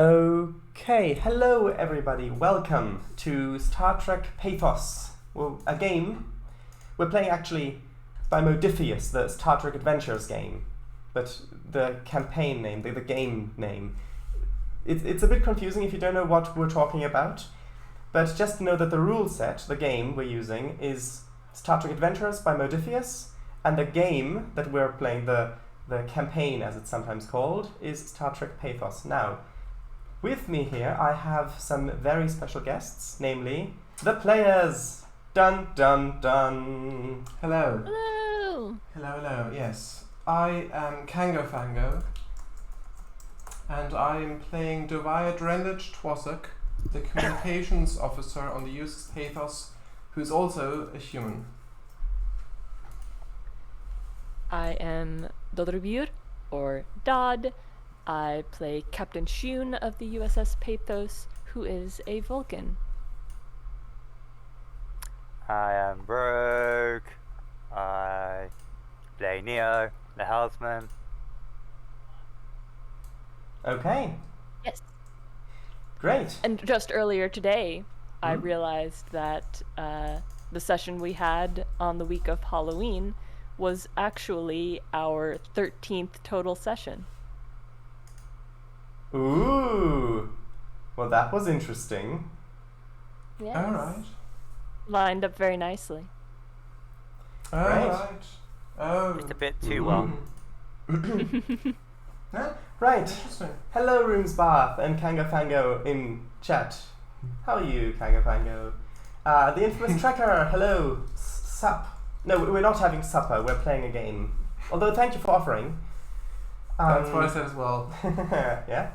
Okay, hello everybody, welcome to Star Trek Pathos, a game we're playing actually by Modiphius, the Star Trek Adventures game, but the campaign name, the game name, it's a bit confusing if you don't know what we're talking about, but just know that the rule set, the game we're using, is Star Trek Adventures by Modiphius, and the game that we're playing, the campaign as it's sometimes called, is Star Trek Pathos. Now, with me here, I have some very special guests, namely the players. Dun dun dun. Hello. Hello. Hello, hello. Yes, I am CangoFango, and I am playing Doviah Drenlich Twossock, the communications officer on the USS Pathos, who is also a human. I am Dodrebur, or Dodd. I play Captain Shiun of the USS Pathos, who is a Vulcan. I am Broke. I play Nero, the houseman. Okay, Yes. great. And just earlier today, I realized that the session we had on the week of Halloween was actually our 13th total session. Ooh, well that was interesting. Yes. Alright. Lined up very nicely. Alright. Oh. It's a bit too well. Yeah, Right, interesting. hello Roomsbath and CangoFango in chat. How are you, CangoFango? The infamous Trekker, hello, sup. No, we're not having supper, we're playing a game. Although, thank you for offering. That's what I said as well. Yeah?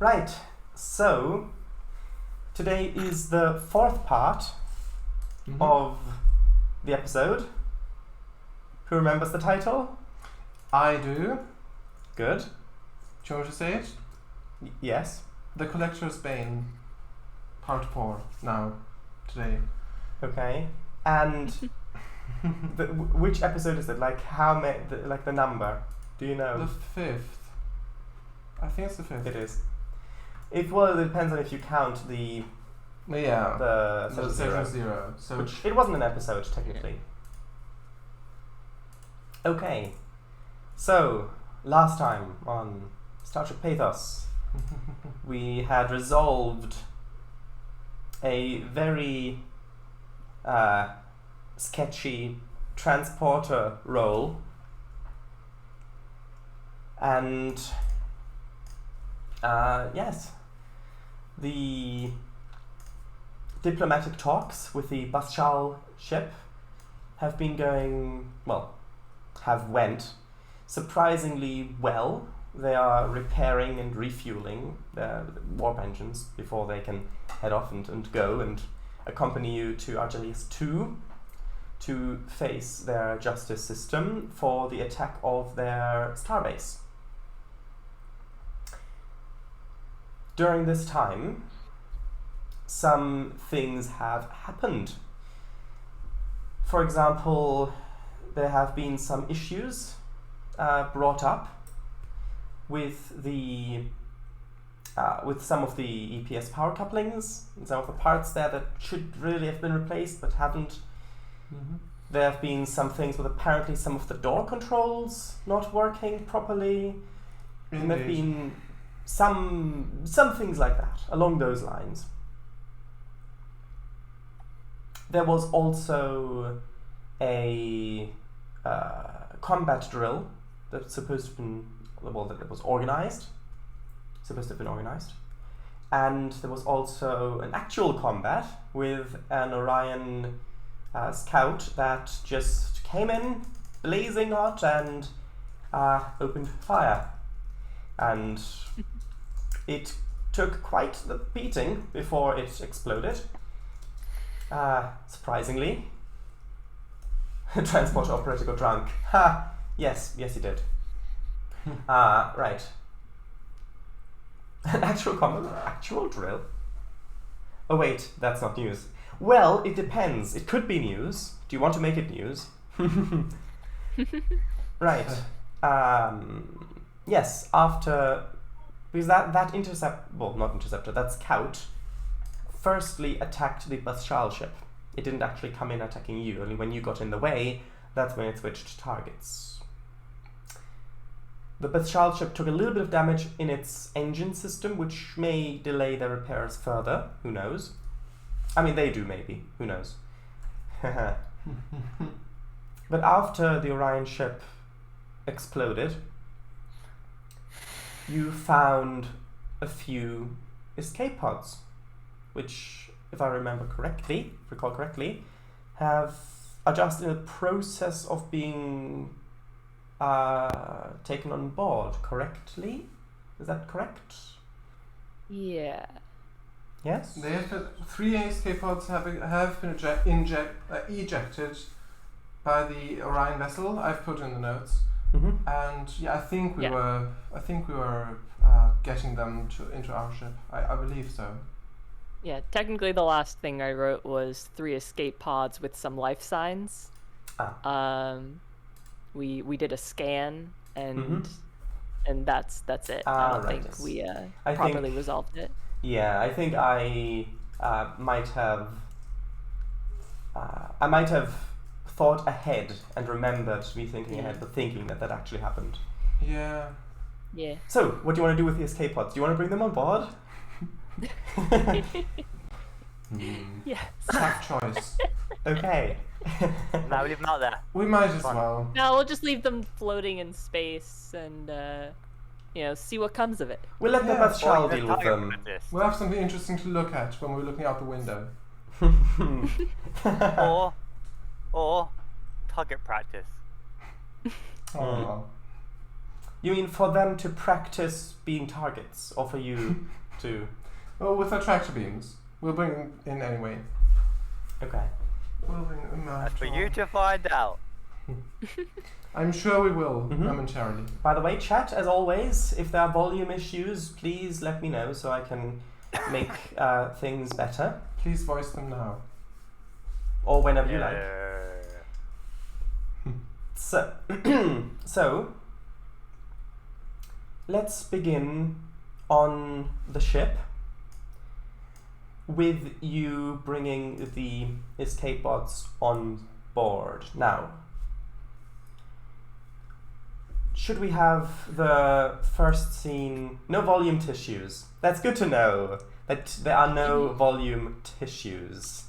Right, so today is the fourth part of the episode. Who remembers the title? I do. Good. Do you want me to say it? Yes. The Collector's Bane, Part 4, now, today. Okay. And which episode is it? Like how many? Like the number? Do you know? The 5th. I think it's the 5th. It is. It depends on if you count the Yeah. the The session session 0. So which it wasn't an episode technically. Okay, so last time on Star Trek Pathos, we had resolved a very sketchy transporter role, and yes, the diplomatic talks with the Baschal ship have been going, went surprisingly well. They are repairing and refueling their warp engines before they can head off and go and accompany you to Argelius 2 to face their justice system for the attack of their starbase. During this time, some things have happened. For example, there have been some issues brought up with some of the EPS power couplings and some of the parts there that should really have been replaced but haven't. There have been some things with apparently some of the door controls not working properly. And there have been some things like that along those lines. There was also a combat drill that's supposed to have been, that was organized, and there was also an actual combat with an Orion scout that just came in blazing hot and opened fire, and it took quite the beating before it exploded. Surprisingly. Transport operator got drunk. Ha! Yes, he did. Right. An actual combat? Actual drill? Oh wait, that's not news. Well, it depends. It could be news. Do you want to make it news? Right. yes, after because that scout firstly attacked the Bathshal ship. It didn't actually come in attacking you. Only when you got in the way, that's when it switched targets. The Bathshal ship took a little bit of damage in its engine system, which may delay their repairs further. Who knows? I mean, they do maybe. Who knows? But after the Orion ship exploded, you found a few escape pods, which, if I recall correctly, are just in the process of being taken on board. Correctly? Is that correct? Yeah. Yes. They have been, 3 escape pods have been ejected by the Orion vessel. I've put in the notes. Mm-hmm. And yeah, I think we were getting them into our ship. I believe so. Yeah, technically the last thing I wrote was 3 escape pods with some life signs. We did a scan and that's it. I don't think we properly resolved it. Yeah, I think I might have thought ahead and remembered me thinking ahead, but thinking that actually happened. Yeah. Yeah. So, what do you want to do with the escape pods? Do you want to bring them on board? Yes. Tough choice. Okay. No, leave them out there. We might as well. No, we'll just leave them floating in space and see what comes of it. We'll let the Bathshal deal with them. We'll have something interesting to look at when we're looking out the window. or target practice. Oh. You mean for them to practice being targets, or for you to... Well, with our tractor beams. We'll bring them in anyway. Okay. We'll bring them That's for you to find out. I'm sure we will, momentarily. By the way, chat, as always, if there are volume issues, please let me know so I can make things better. Please voice them now. Or whenever you like. So, let's begin on the ship with you bringing the escape pods on board. Now, should we have the first scene? No volume tissues. That's good to know that there are no volume tissues.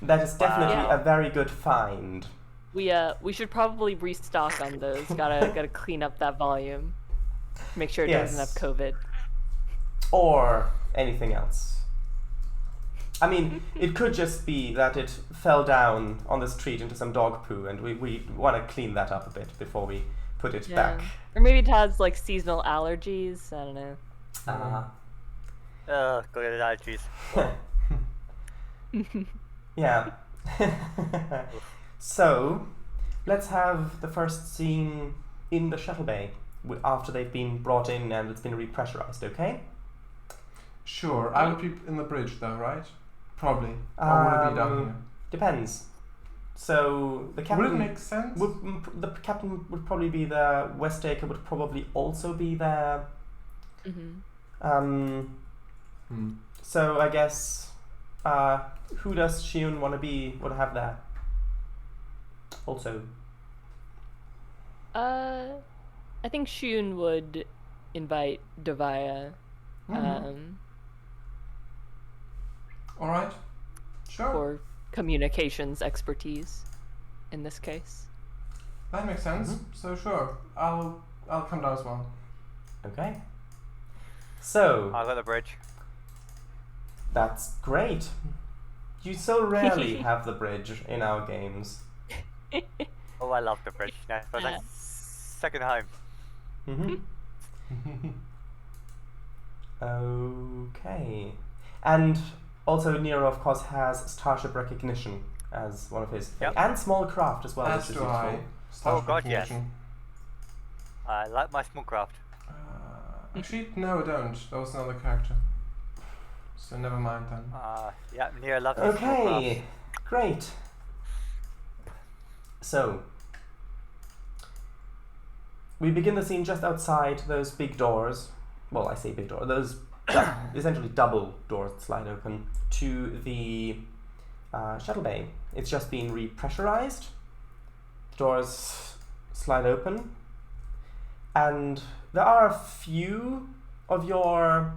That is definitely a very good find. We should probably restock on those. Gotta clean up that volume. Make sure it doesn't have COVID. Or anything else. I mean, it could just be that it fell down on the street into some dog poo, and we want to clean that up a bit before we put it back. Or maybe it has like seasonal allergies. I don't know. Got allergies. Yeah. So, let's have the first scene in the shuttle bay after they've been brought in and it's been repressurized, okay? Sure. I would be in the bridge though, right? Probably. Or would it be down here? Depends. So, the captain... Would it make sense? The captain would probably be there. Westaker would probably also be there. So, I guess... who does Shiun want to have there? Also. I think Shiun would invite Doviah. Alright. Sure. For communications expertise in this case. That makes sense. So sure. I'll come down as well. Okay. So I'll go to the bridge. That's great. You so rarely have the bridge in our games. Oh, I love the bridge. Nice, but like second home. Okay. And also Nero, of course, has starship recognition as one of his things. And small craft as well, As which is do I. useful. Starship God, yes. recognition. I like my small craft. Actually, no, I don't. That was another character. So never mind then. Yeah, Nero loves his small craft. Okay, great. we begin the scene just outside those big doors. Well, I say big door. Those essentially double doors that slide open to the shuttle bay. It's just been repressurized. The doors slide open, and there are a few of your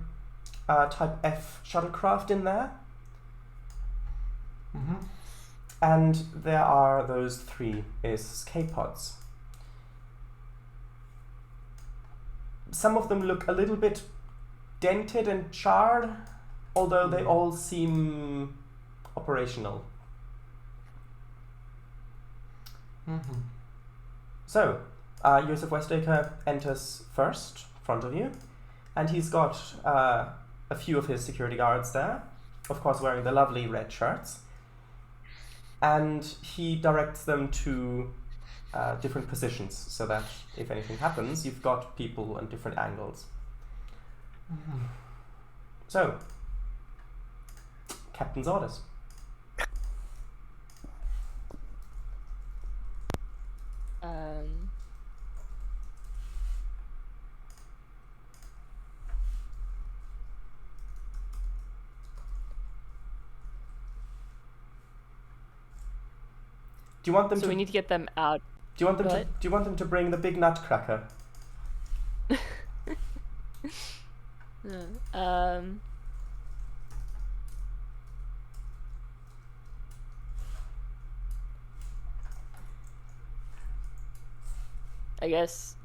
Type F shuttlecraft in there. Mm-hmm. And there are those 3 escape pods. Some of them look a little bit dented and charred, although they all seem operational. Mm-hmm. So, Joseph Westacre enters first, front of you, and he's got a few of his security guards there, of course wearing the lovely red shirts, and he directs them to different positions so that if anything happens, you've got people on different angles. Mm-hmm. So, captain's orders. Do you want them So to? we need to get them out. Do you want them Go to? ahead. Do you want them to bring the big nutcracker? I guess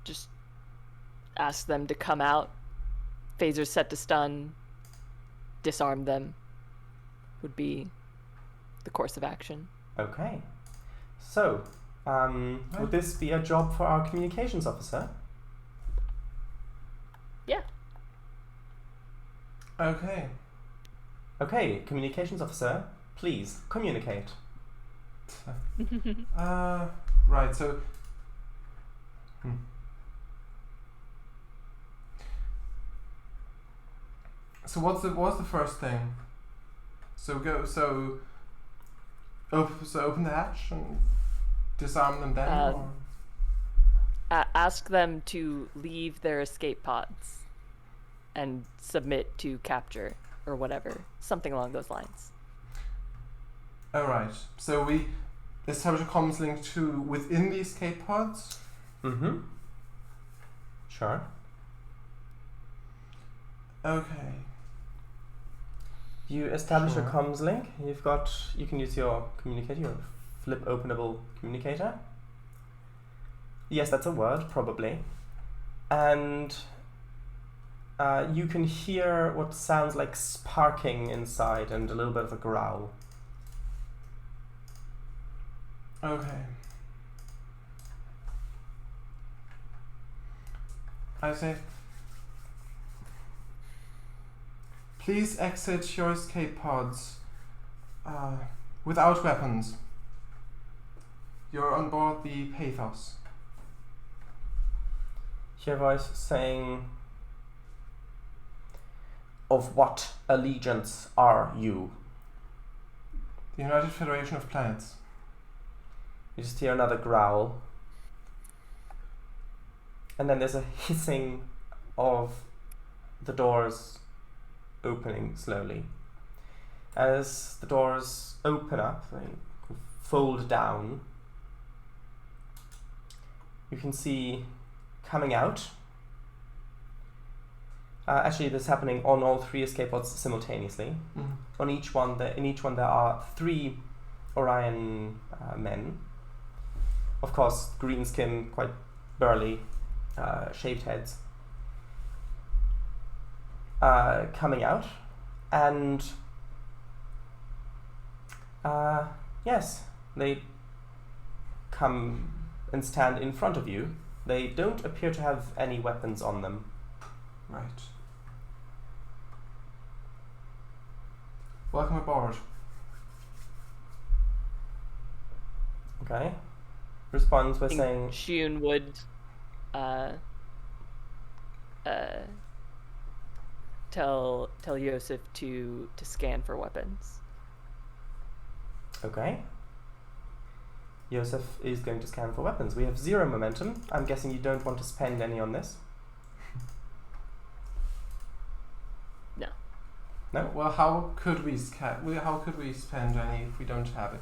just ask them to come out. Phasers set to stun. Disarm them would be the course of action. Okay. So, would this be a job for our communications officer? Yeah. Okay. Okay, communications officer, please communicate. Right. So. So what's the first thing? Open the hatch and disarm them then. Or? Ask them to leave their escape pods and submit to capture or whatever, something along those lines. All right. So we establish a comms link to within the escape pods. Mm-hmm. Sure. Okay. You establish Sure. a comms link. You can use your communicator, your flip openable communicator. Yes, that's a word, probably. And you can hear what sounds like sparking inside and a little bit of a growl. Okay. I say, please exit your escape pods without weapons. You're on board the Pathos. Hear a voice saying, "Of what allegiance are you?" The United Federation of Planets. You just hear another growl. And then there's a hissing of the doors opening slowly. As the doors open up, they fold down. You can see coming out. Actually, this is happening on all 3 escape pods simultaneously. Mm-hmm. On each one, in each one, there are 3 Orion men. Of course, green skin, quite burly, shaved heads. Coming out, and yes, they come and stand in front of you. They don't appear to have any weapons on them. Right. Welcome aboard. Okay. Responds by I think saying, Shiun would tell Yosef to scan for weapons. Okay. Yosef is going to scan for weapons. We have 0 momentum. I'm guessing you don't want to spend any on this. No. No? Well, how could we spend any if we don't have it?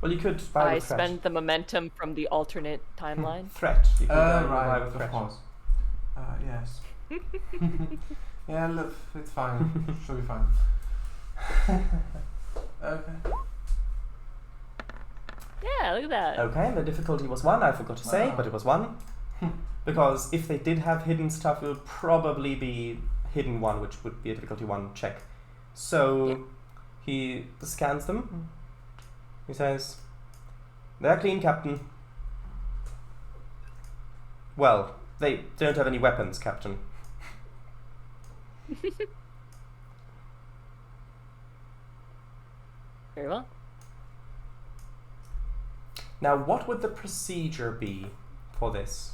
Well, you could buy I with threat. spend the momentum from the alternate timeline. Threat. You can buy Right, with of threat. course. Yes. Yeah, look, it's fine. Should be fine. Okay. Yeah, look at that. Okay, the difficulty was 1, I forgot to say, Wow. but it was 1. Because if they did have hidden stuff, it would probably be hidden 1, which would be a difficulty 1 check. So he scans them. He says, "They're clean, Captain." Well, they don't have any weapons, Captain. Very well. Now, what would the procedure be for this?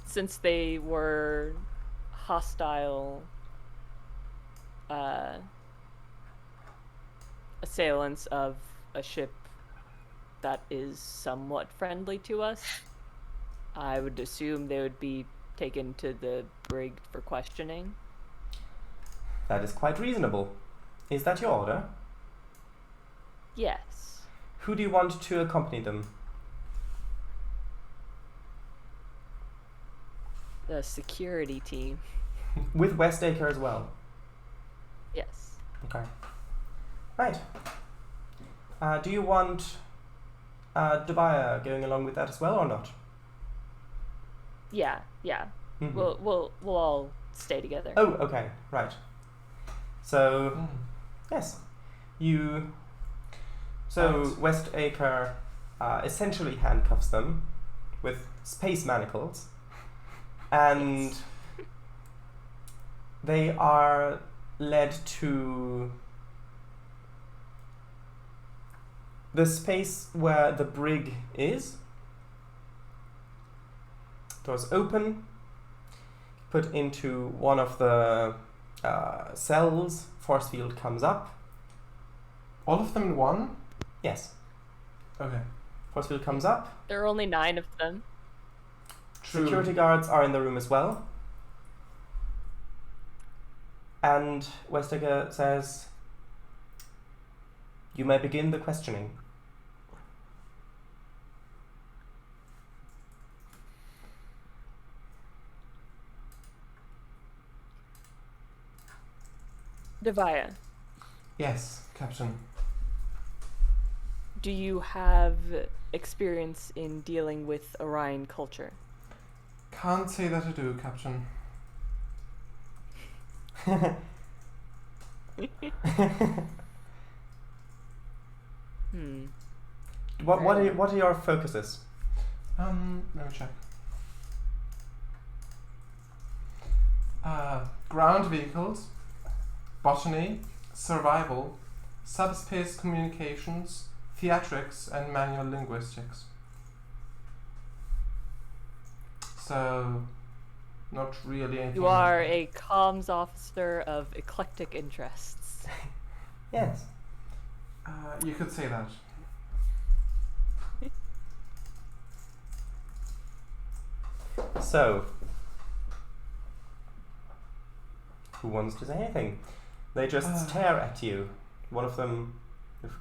Since they were hostile assailants of a ship that is somewhat friendly to us, I would assume they would be taken to the brig for questioning. That is quite reasonable. Is that your order? Yes. Who do you want to accompany them? The security team. With Westacre as well? Yes. Okay. Right. Do you want Doviah going along with that as well or not? Yeah. Mhm. We'll all stay together. Oh, okay. Right. So, yes. You... So, Right. Westacre essentially handcuffs them with space manacles. And they are led to the space where the brig is. Doors open, put into one of the cells, force field comes up. All of them in one? Yes, Okay. force field comes up. There are only 9 of them. True. Security guards are in the room as well. And Westacre says, "You may begin the questioning." Doviah, Yes, Captain. do you have experience in dealing with Orion culture? Can't say that I do, Captain. What are your focuses? Let me check. Ground vehicles, botany, survival, subspace communications, theatrics, and manual linguistics. So, not really anything. You are a comms officer of eclectic interests. Yes. You could say that. So, who wants to say anything? They just stare at you. One of them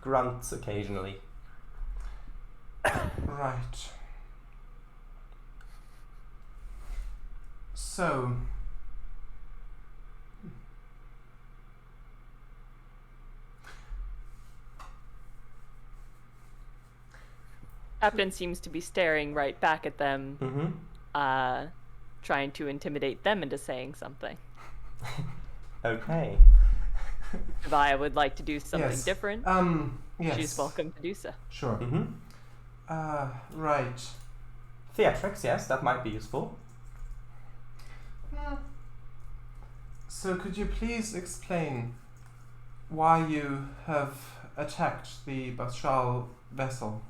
grunts occasionally. Right. So, Captain seems to be staring right back at them, Mm-hmm. trying to intimidate them into saying something. Okay. Doviah would like to do something yes. different. Yes. She's welcome to do so. Sure. Mm-hmm. Right. Theatrics, yes, that might be useful. So could you please explain why you have attacked the Bashal vessel?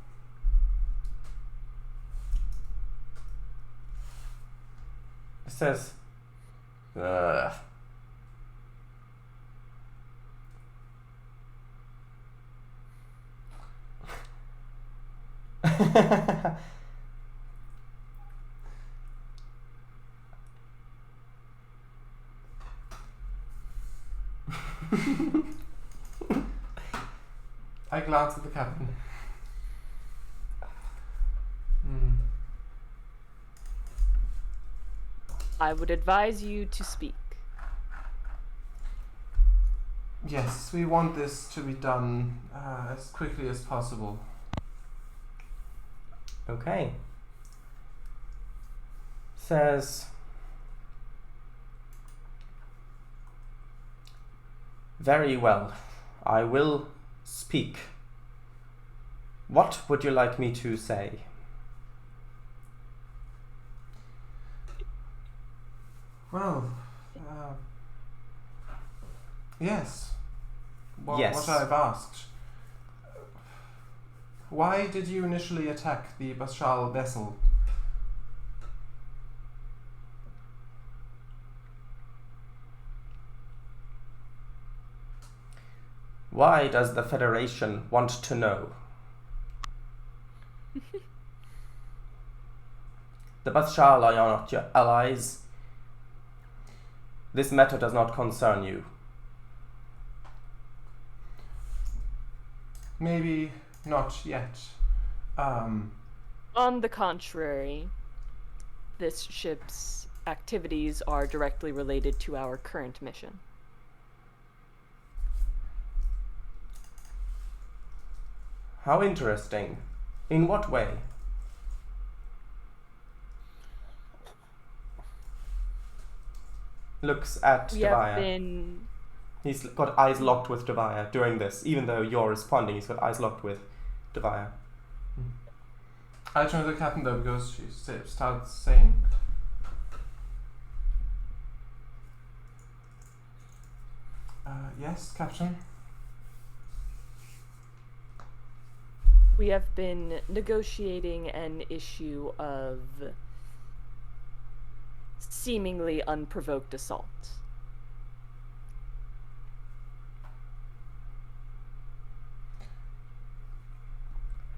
says, ugh. I glance at the captain. I would advise you to speak. Yes, we want this to be done as quickly as possible. Okay. Says, very well, I will speak. What would you like me to say? Well, yes. Yes. What I've asked. Why did you initially attack the Bashal vessel? Why does the Federation want to know? The Bashal are not your allies. This matter does not concern you. Maybe not yet. On the contrary, this ship's activities are directly related to our current mission. How interesting. In what way? Looks at We Doviah. have been... He's got eyes locked with Doviah during this. Even though you're responding, he's got eyes locked with Doviah. I turn to the captain though because she starts saying, yes, Captain? We have been negotiating an issue of seemingly unprovoked assault.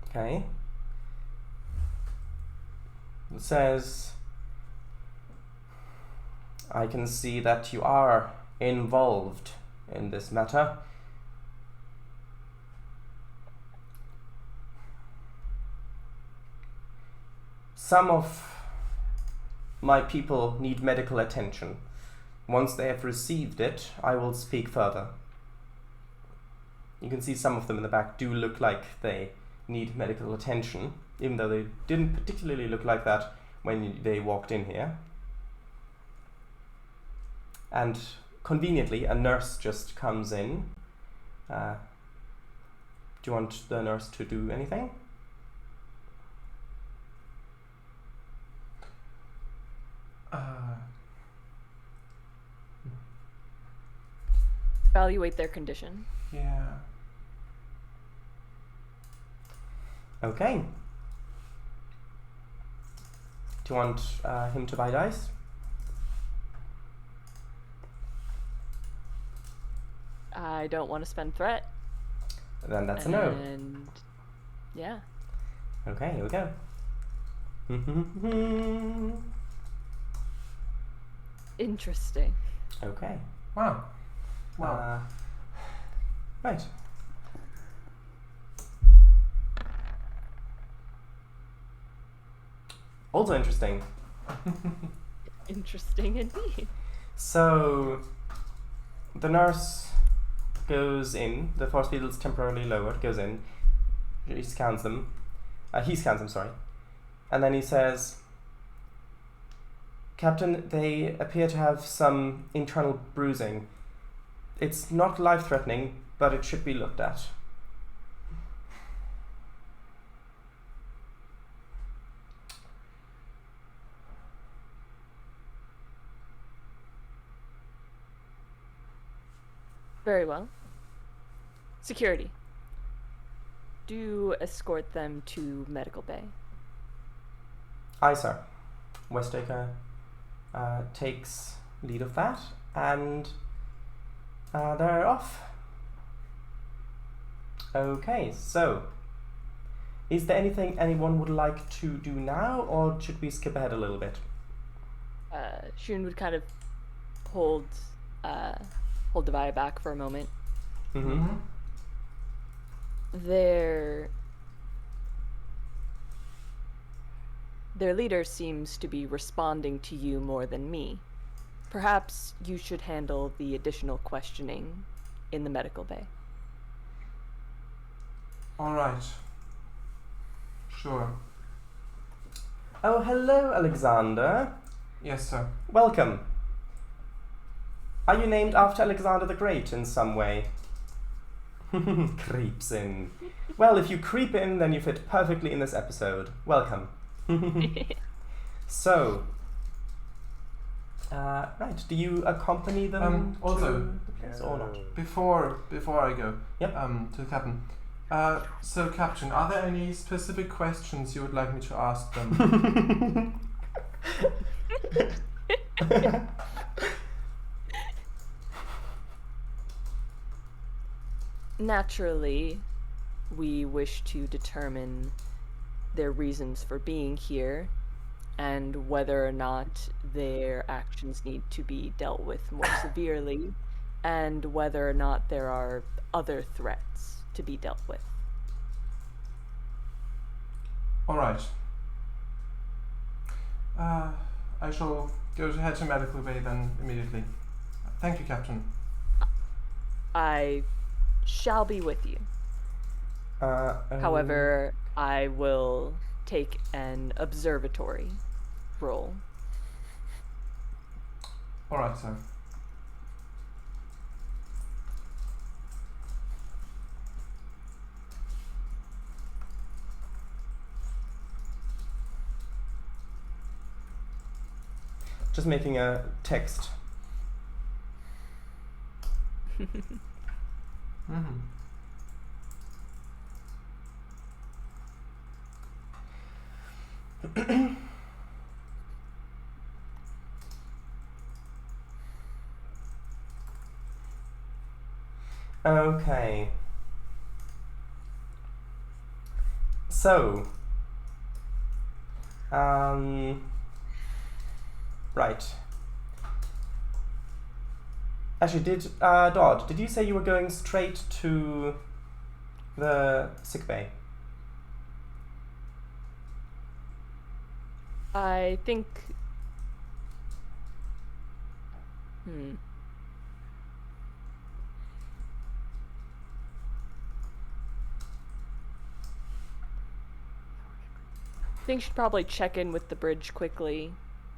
Okay. It says, I can see that you are involved in this matter. Some of my people need medical attention. Once they have received it, I will speak further. You can see some of them in the back do look like they need medical attention, even though they didn't particularly look like that when they walked in here. And conveniently, a nurse just comes in. Do you want the nurse to do anything? Evaluate their condition. Yeah. Okay. Do you want him to buy dice? I don't want to spend threat. Then that's a no. And yeah. Okay, here we go. Interesting. Okay. Wow. Wow. Right. Also interesting. Interesting indeed. So, the nurse goes in, the force field is temporarily lowered, goes in, he scans them, sorry, and then he says, Captain, they appear to have some internal bruising. It's not life-threatening, but it should be looked at. Very well. Security. Do escort them to medical bay. Aye, sir. Westaker takes lead of that, and they're off. Okay, so is there anything anyone would like to do now, or should we skip ahead a little bit? Shiun would kind of hold Doviah back for a moment. Mm-hmm. Their leader seems to be responding to you more than me. Perhaps you should handle the additional questioning in the medical bay. All right. Sure. Oh, hello, Alexander. Yes, sir. Welcome. Are you named after Alexander the Great in some way? Creeps in. Well, if you creep in, then you fit perfectly in this episode. Welcome. So, right, do you accompany them also, to the place or not? Before I go, Yep. to the captain. So, Captain, are there any specific questions you would like me to ask them? Naturally, we wish to determine their reasons for being here and whether or not their actions need to be dealt with more severely, and whether or not there are other threats to be dealt with. All right. I shall head to medical bay then immediately. Thank you, Captain. I shall be with you. However, I will take an observatory role. All right, sir. Just making a text. Mm-hmm. Okay. So, right. Actually, Dodd, did you say you were going straight to the sickbay? I think... I think should probably check in with the bridge quickly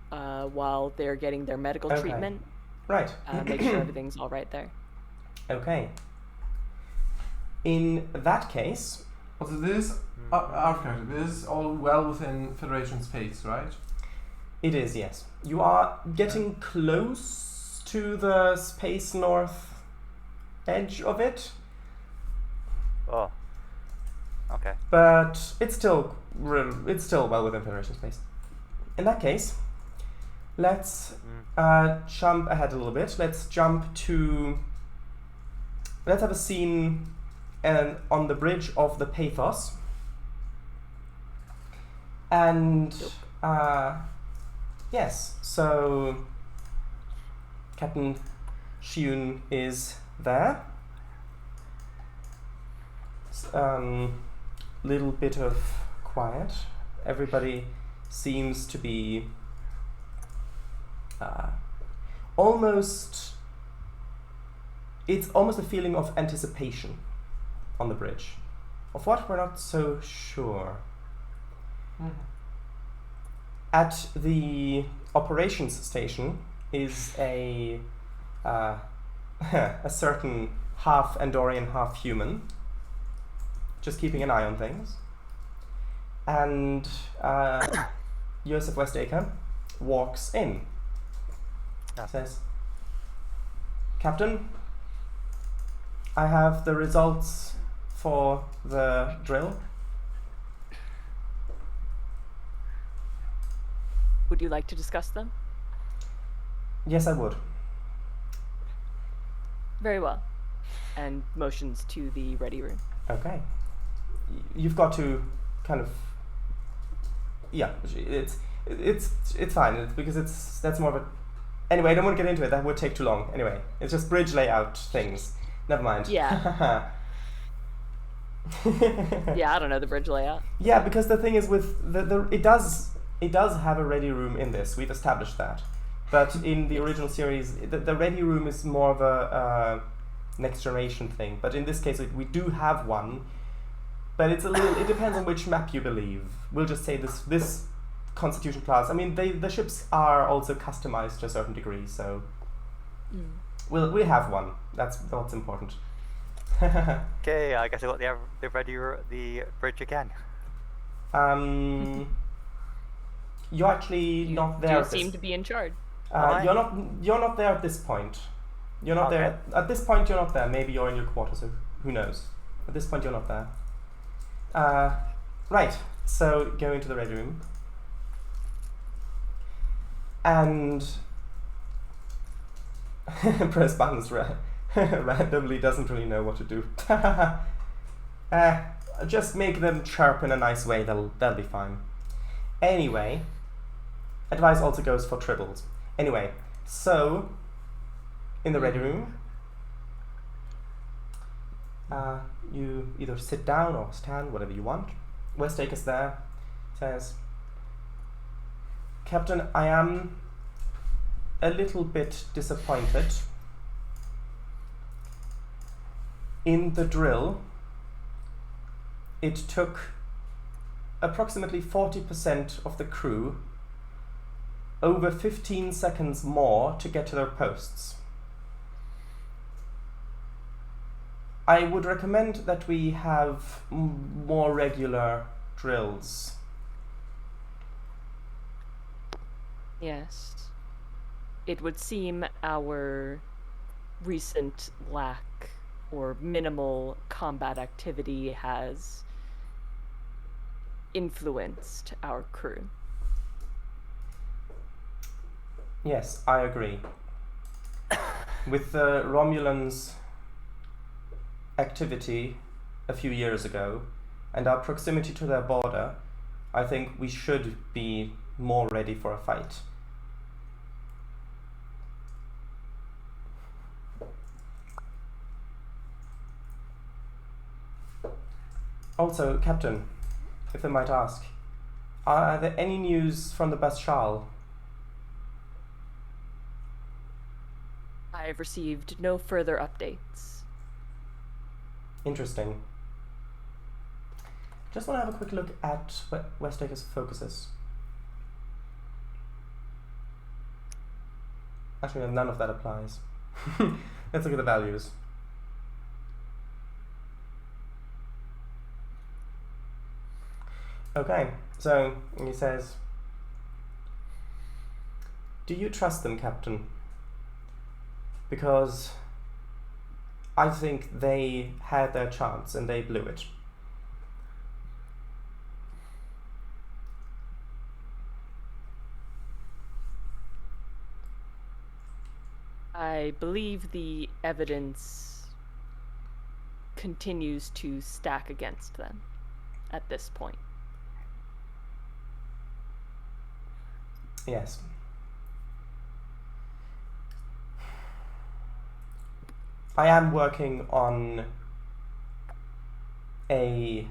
while they're getting their medical treatment. Right. Make sure everything's all right there. Okay. In that case... Also, this is all well within Federation space, right? It is, yes. You are getting close to the space north edge of it. Oh. Okay. But it's still well within Federation space. In that case, let's jump ahead a little bit. Let's have a scene on the bridge of the Pathos. And yes, so Captain Shiun is there. Little bit of quiet. Everybody seems to be it's almost a feeling of anticipation on the bridge. Of what, we're not so sure. At the operations station is a certain half Andorian, half human, just keeping an eye on things. And Joseph Westacre walks in. Says, Captain, I have the results for the drill. Would you like to discuss them? Yes, I would. Very well. And motions to the ready room. Okay. You've got to kind of... Yeah, it's fine, because that's more of a... Anyway, I don't want to get into it, that would take too long. Anyway, it's just bridge layout things. Never mind. Yeah. Yeah, I don't know the bridge layout. Yeah, because the thing is with it does have a ready room in this. We've established that. But in the original series, the ready room is more of a next generation thing. But in this case, we do have one. But it's a little. It depends on which map you believe. We'll just say this Constitution class. I mean, the ships are also customized to a certain degree, so we have one. That's what's important. Okay, I guess I got the bridge again. You're actually not there. You seem to be in charge. You're not there at this point. You're not there at this point. You're not there. Maybe you're in your quarters. Who knows? At this point, you're not there. Right. So go into the ready room, and press buttons randomly. Doesn't really know what to do. Just make them chirp in a nice way. They'll be fine. Anyway, advice also goes for tribbles. Anyway, so in the ready room, you either sit down or stand, whatever you want. Westake is there. Says, Captain, I am a little bit disappointed. In the drill, it took approximately 40% of the crew over 15 seconds more to get to their posts. I would recommend that we have more regular drills. Yes. It would seem our recent lack or minimal combat activity has influenced our crew. Yes, I agree. With the Romulans' activity a few years ago and our proximity to their border, I think we should be more ready for a fight. Also, Captain, if I might ask, are there any news from the Bastchal? I've received no further updates. Interesting. Just want to have a quick look at Westaker's focuses. Actually, none of that applies. Let's look at the values. Okay, so he says, do you trust them, Captain? Because I think they had their chance and they blew it. I believe the evidence continues to stack against them at this point. Yes. I am working on a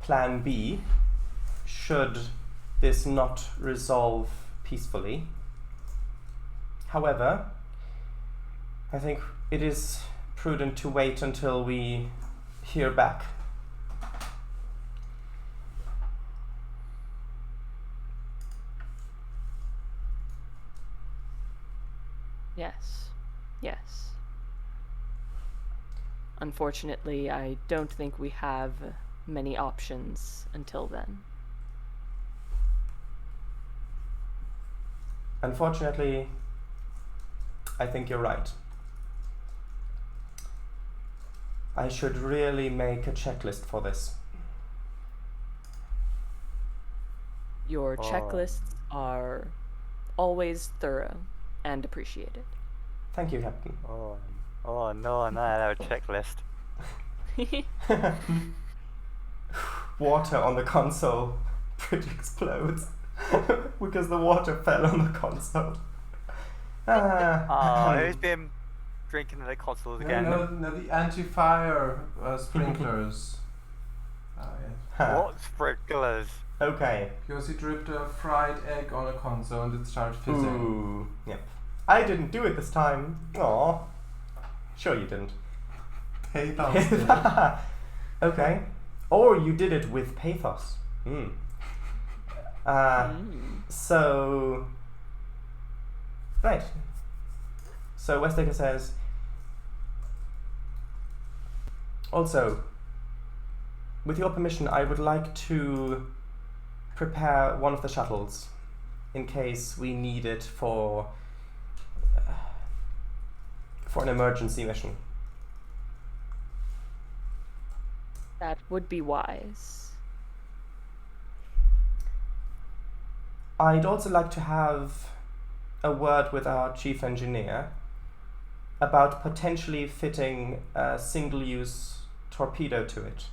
plan B should this not resolve peacefully. However, I think it is prudent to wait until we hear back. Yes. Yes. Unfortunately, I don't think we have many options until then. Unfortunately, I think you're right. I should really make a checklist for this. Your checklists are always thorough and appreciated. Thank you, Captain. Oh no, now I have a checklist. Water on the console. Bridge explodes because the water fell on the console. Who's been drinking the consoles again? No, the anti-fire sprinklers. What sprinklers? Okay. Because he dripped a fried egg on a console and it started fizzing. Ooh. Yep. I didn't do it this time. Aw. Sure you didn't. Pathos did. Okay. Or you did it with Pathos. So... Right. So Westaker says... Also, with your permission, I would like to prepare one of the shuttles in case we need it for an emergency mission. That would be wise. I'd also like to have a word with our chief engineer about potentially fitting a single-use torpedo to it.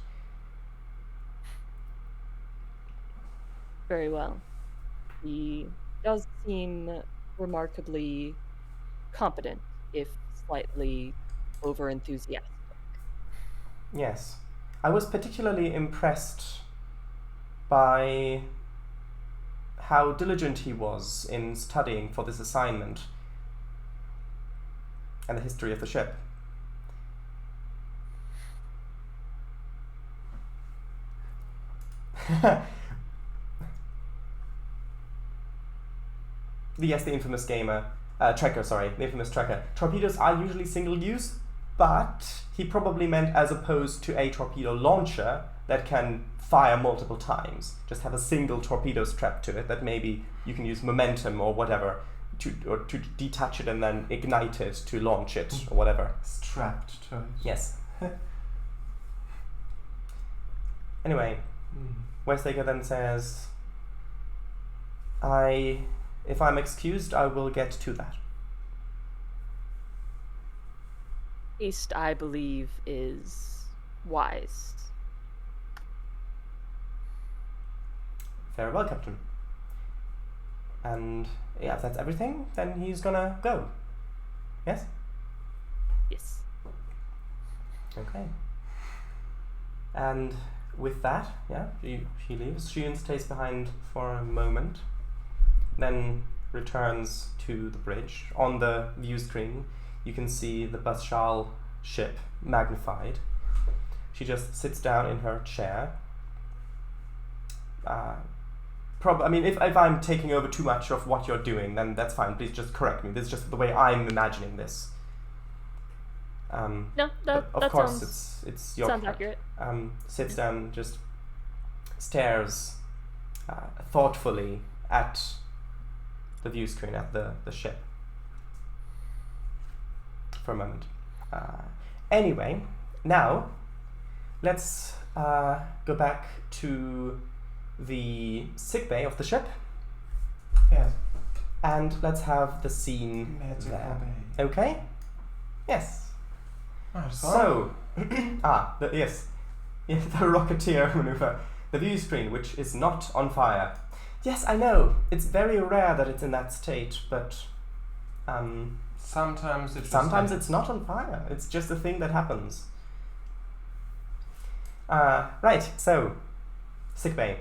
Very well. He does seem remarkably competent, if slightly over-enthusiastic. Yes. I was particularly impressed by how diligent he was in studying for this assignment and the history of the ship. Yes, the infamous trekker. The infamous trekker. Torpedoes are usually single-use, but he probably meant as opposed to a torpedo launcher that can fire multiple times. Just have a single torpedo strapped to it that maybe you can use momentum or whatever to detach it and then ignite it to launch it or whatever. Strapped to it. Yes. Anyway, Westaker then says, if I'm excused, I will get to that. Haste, I believe, is wise. Very well, Captain. And yeah, if that's everything, then he's gonna go. Yes? Yes. Okay. And with that, yeah, she leaves. Shiun stays behind for a moment, then returns to the bridge. On the view screen, you can see the Bashal ship magnified. She just sits down in her chair. If I'm taking over too much of what you're doing, then that's fine. Please just correct me. This is just the way I'm imagining this. No, that course, sounds, it's your sounds accurate. Sits down, just stares thoughtfully at the view screen, at the ship for a moment. Anyway, now let's go back to the sickbay of the ship. Yes. And let's have the scene there. Okay? Yes. So, yes, the Rocketeer maneuver. The view screen, which is not on fire. Yes, I know. It's very rare that it's in that state, but sometimes it's not on fire. It's just a thing that happens. Right, so, sickbay.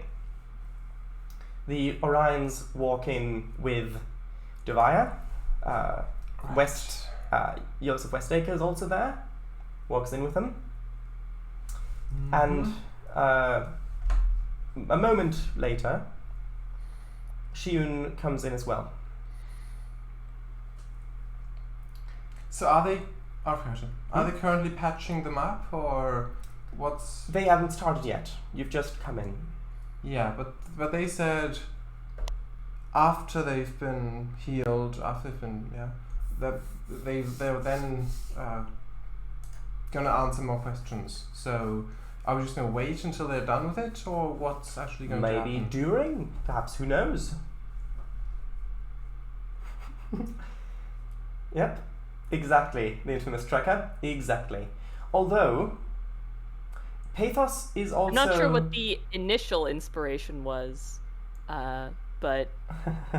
The Orions walk in with Doviah. Joseph Westaker is also there. Walks in with them. And a moment later, Shiun comes in as well. So are they currently patching the map, or what's... They haven't started yet. You've just come in. Yeah, but they said after they've been healed, that they're then gonna answer more questions. So are we just gonna wait until they're done with it, or what's actually going to happen? Maybe during, perhaps, who knows? Yep, exactly. The infamous tracker, exactly. Although, Pathos is also... I'm not sure what the initial inspiration was, but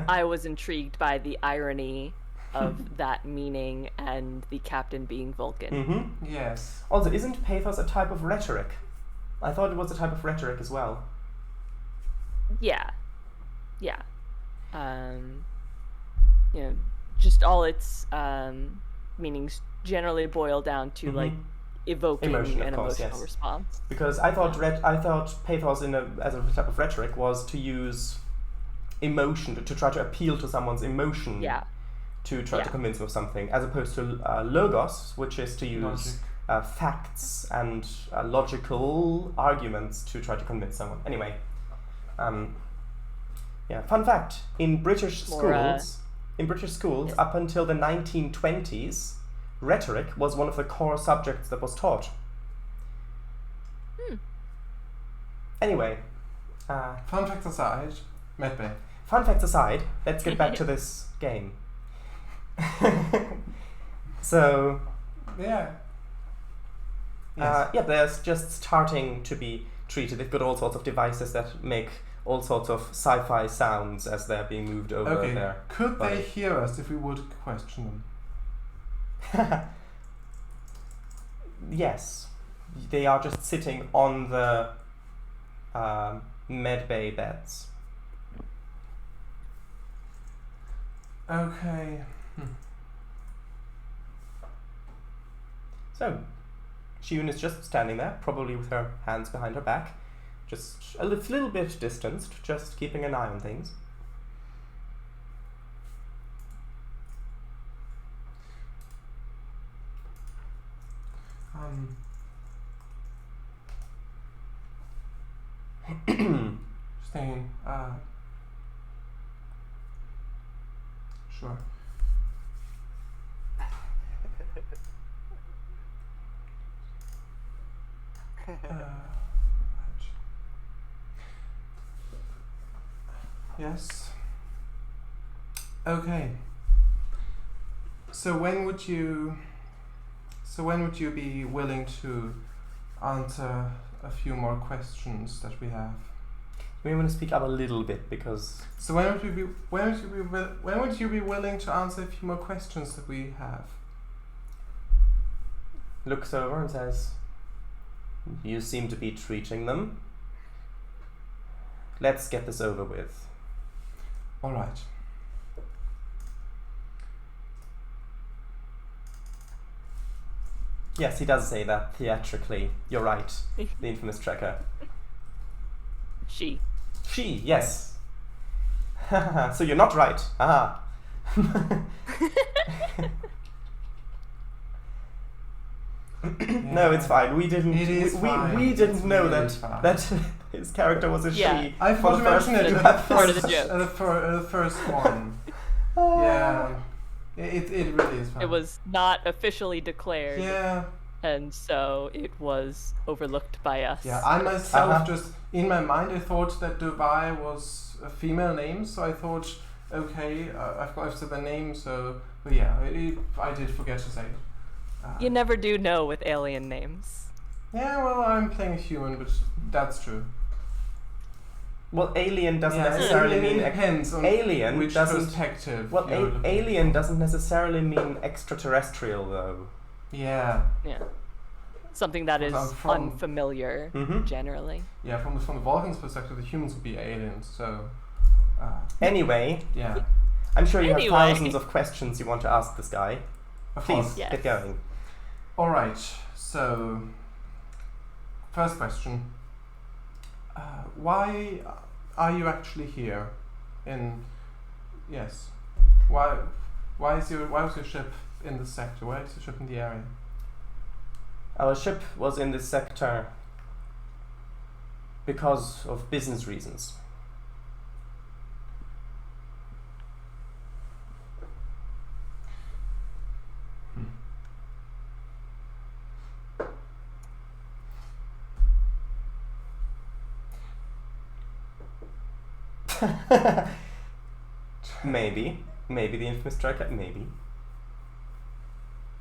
I was intrigued by the irony of that meaning and the captain being Vulcan. Mm-hmm. Yes. Also, isn't pathos a type of rhetoric? I thought it was a type of rhetoric as well. Yeah. Just all its meanings generally boil down to like evoking Emotion, of an course, emotional yes. response. Because I thought pathos as a type of rhetoric was to use emotion to try to appeal to someone's emotion. Yeah. To try to convince them of something, as opposed to logos, which is to use facts and logical arguments to try to convince someone. Anyway, fun fact: in British schools, up until the 1920s, rhetoric was one of the core subjects that was taught. Anyway, fun facts aside, medbay. Fun facts aside, let's get back to this game. So they're just starting to be treated. They've got all sorts of devices that make all sorts of sci-fi sounds as they're being moved over there. Could they hear us if we would question them? Yes, they are just sitting on the medbay beds. Okay. So, Shiun is just standing there, probably with her hands behind her back, just a little bit distanced, just keeping an eye on things. Just thinking, sure. Yes. Okay. So when would you be willing to answer a few more questions that we have? We want to speak up a little bit because. So when would you be willing to answer a few more questions that we have? Looks over and says, "You seem to be treating them. Let's get this over with." All right. Yes, he does say that theatrically. You're right. The infamous tracker. She, yes. So you're not right. Aha. No, it's fine. We didn't. It is fine. We didn't know really that his character was a she. I forgot to mention it part of the joke. The first one. Yeah. It really is fine. It was not officially declared. Yeah. And so it was overlooked by us. Yeah, I myself just, in my mind, I thought that Doviah was a female name, so I thought, okay, I've said the name, so, but yeah, I did forget to say it. You never do know with alien names. Yeah, well, I'm playing a human, but that's true. Well, alien doesn't necessarily mean depends on alien which doesn't, perspective. Well, alien doesn't necessarily mean extraterrestrial, though. Yeah. Yeah. Something that is unfamiliar, generally. Yeah, from the Vulcan's perspective, the humans would be aliens, so... Anyway, yeah. I'm sure you have thousands of questions you want to ask this guy. Please, Yes. get going. Alright, so... First question. Why are you actually here? Yes. Why was your ship in this sector? Why is your ship in the area? Our ship was in this sector because of business reasons. Maybe the infamous tracker, maybe.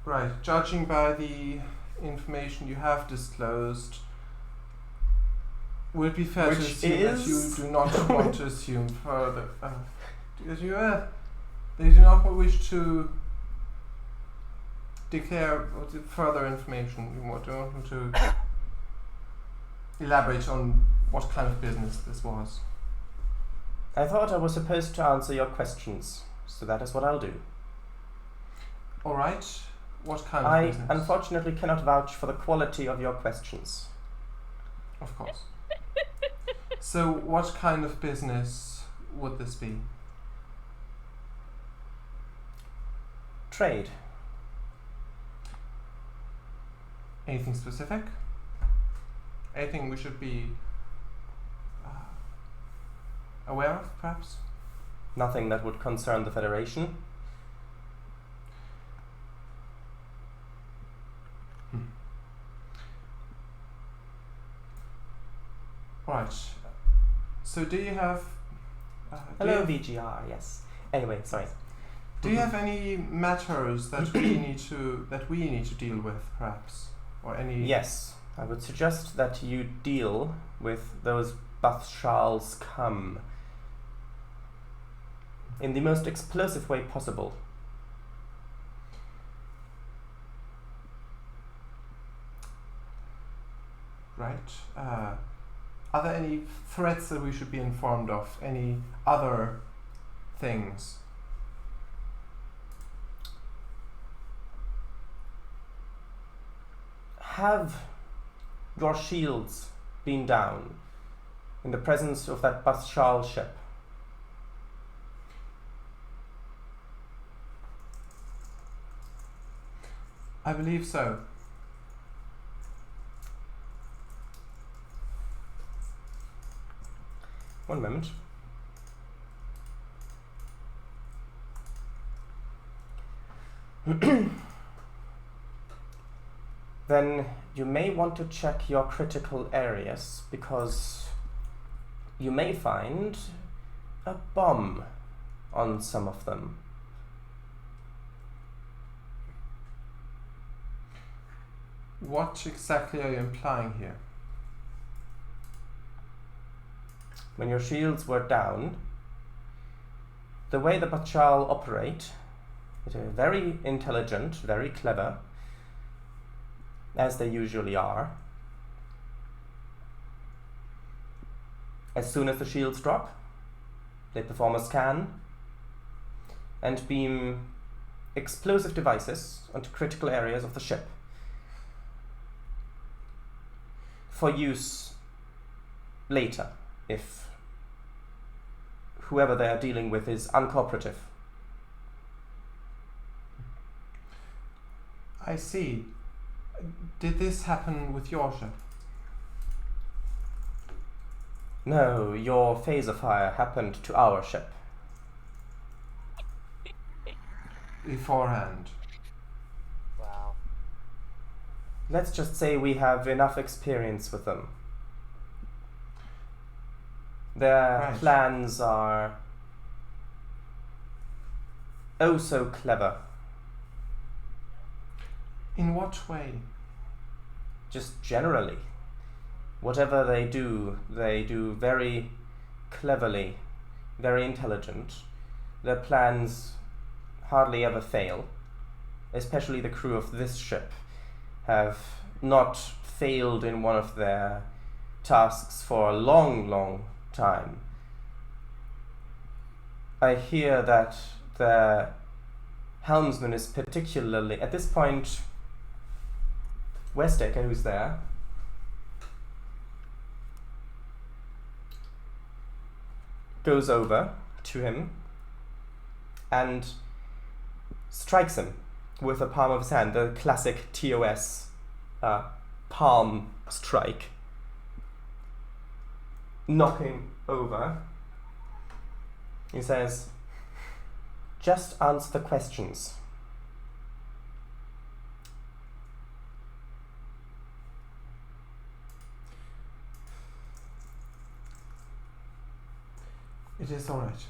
Right. Judging by the information you have disclosed, would it be fair to Which assume that you is- do not want to assume further? They do not wish to declare further information. You don't want to elaborate on what kind of business this was. I thought I was supposed to answer your questions, so that is what I'll do. All right. What kind of I business? unfortunately cannot vouch for the quality of your questions. Of course. So, what kind of business would this be? Trade. Anything specific? Anything we should be aware of, perhaps? Nothing that would concern the Federation. Right. So, do you have? Hello, VGR. Yes. Anyway, sorry. Do you have any matters that we need to deal with, perhaps, or any? Yes, I would suggest that you deal with those Bathshals come in the most explosive way possible. Right. Are there any threats that we should be informed of? Any other things? Have your shields been down in the presence of that Bathshal ship? I believe so. One moment. Then you may want to check your critical areas, because you may find a bomb on some of them. What exactly are you implying here? When your shields were down, the way the Bachal operate, they're very intelligent, very clever, as they usually are. As soon as the shields drop, they perform a scan and beam explosive devices onto critical areas of the ship for use later if whoever they are dealing with is uncooperative. I see. Did this happen with your ship? No, your phaser fire happened to our ship. Beforehand. Wow. Let's just say we have enough experience with them. Their Right. plans are oh so clever. In what way? Just generally. Whatever they do very cleverly, very intelligent. Their plans hardly ever fail. Especially the crew of this ship have not failed in one of their tasks for a long, long time. I hear that the helmsman is particularly, at this point, Westaker, who's there, goes over to him and strikes him with the palm of his hand, the classic TOS palm strike, knocking over. He says, "Just answer the questions." It is alright.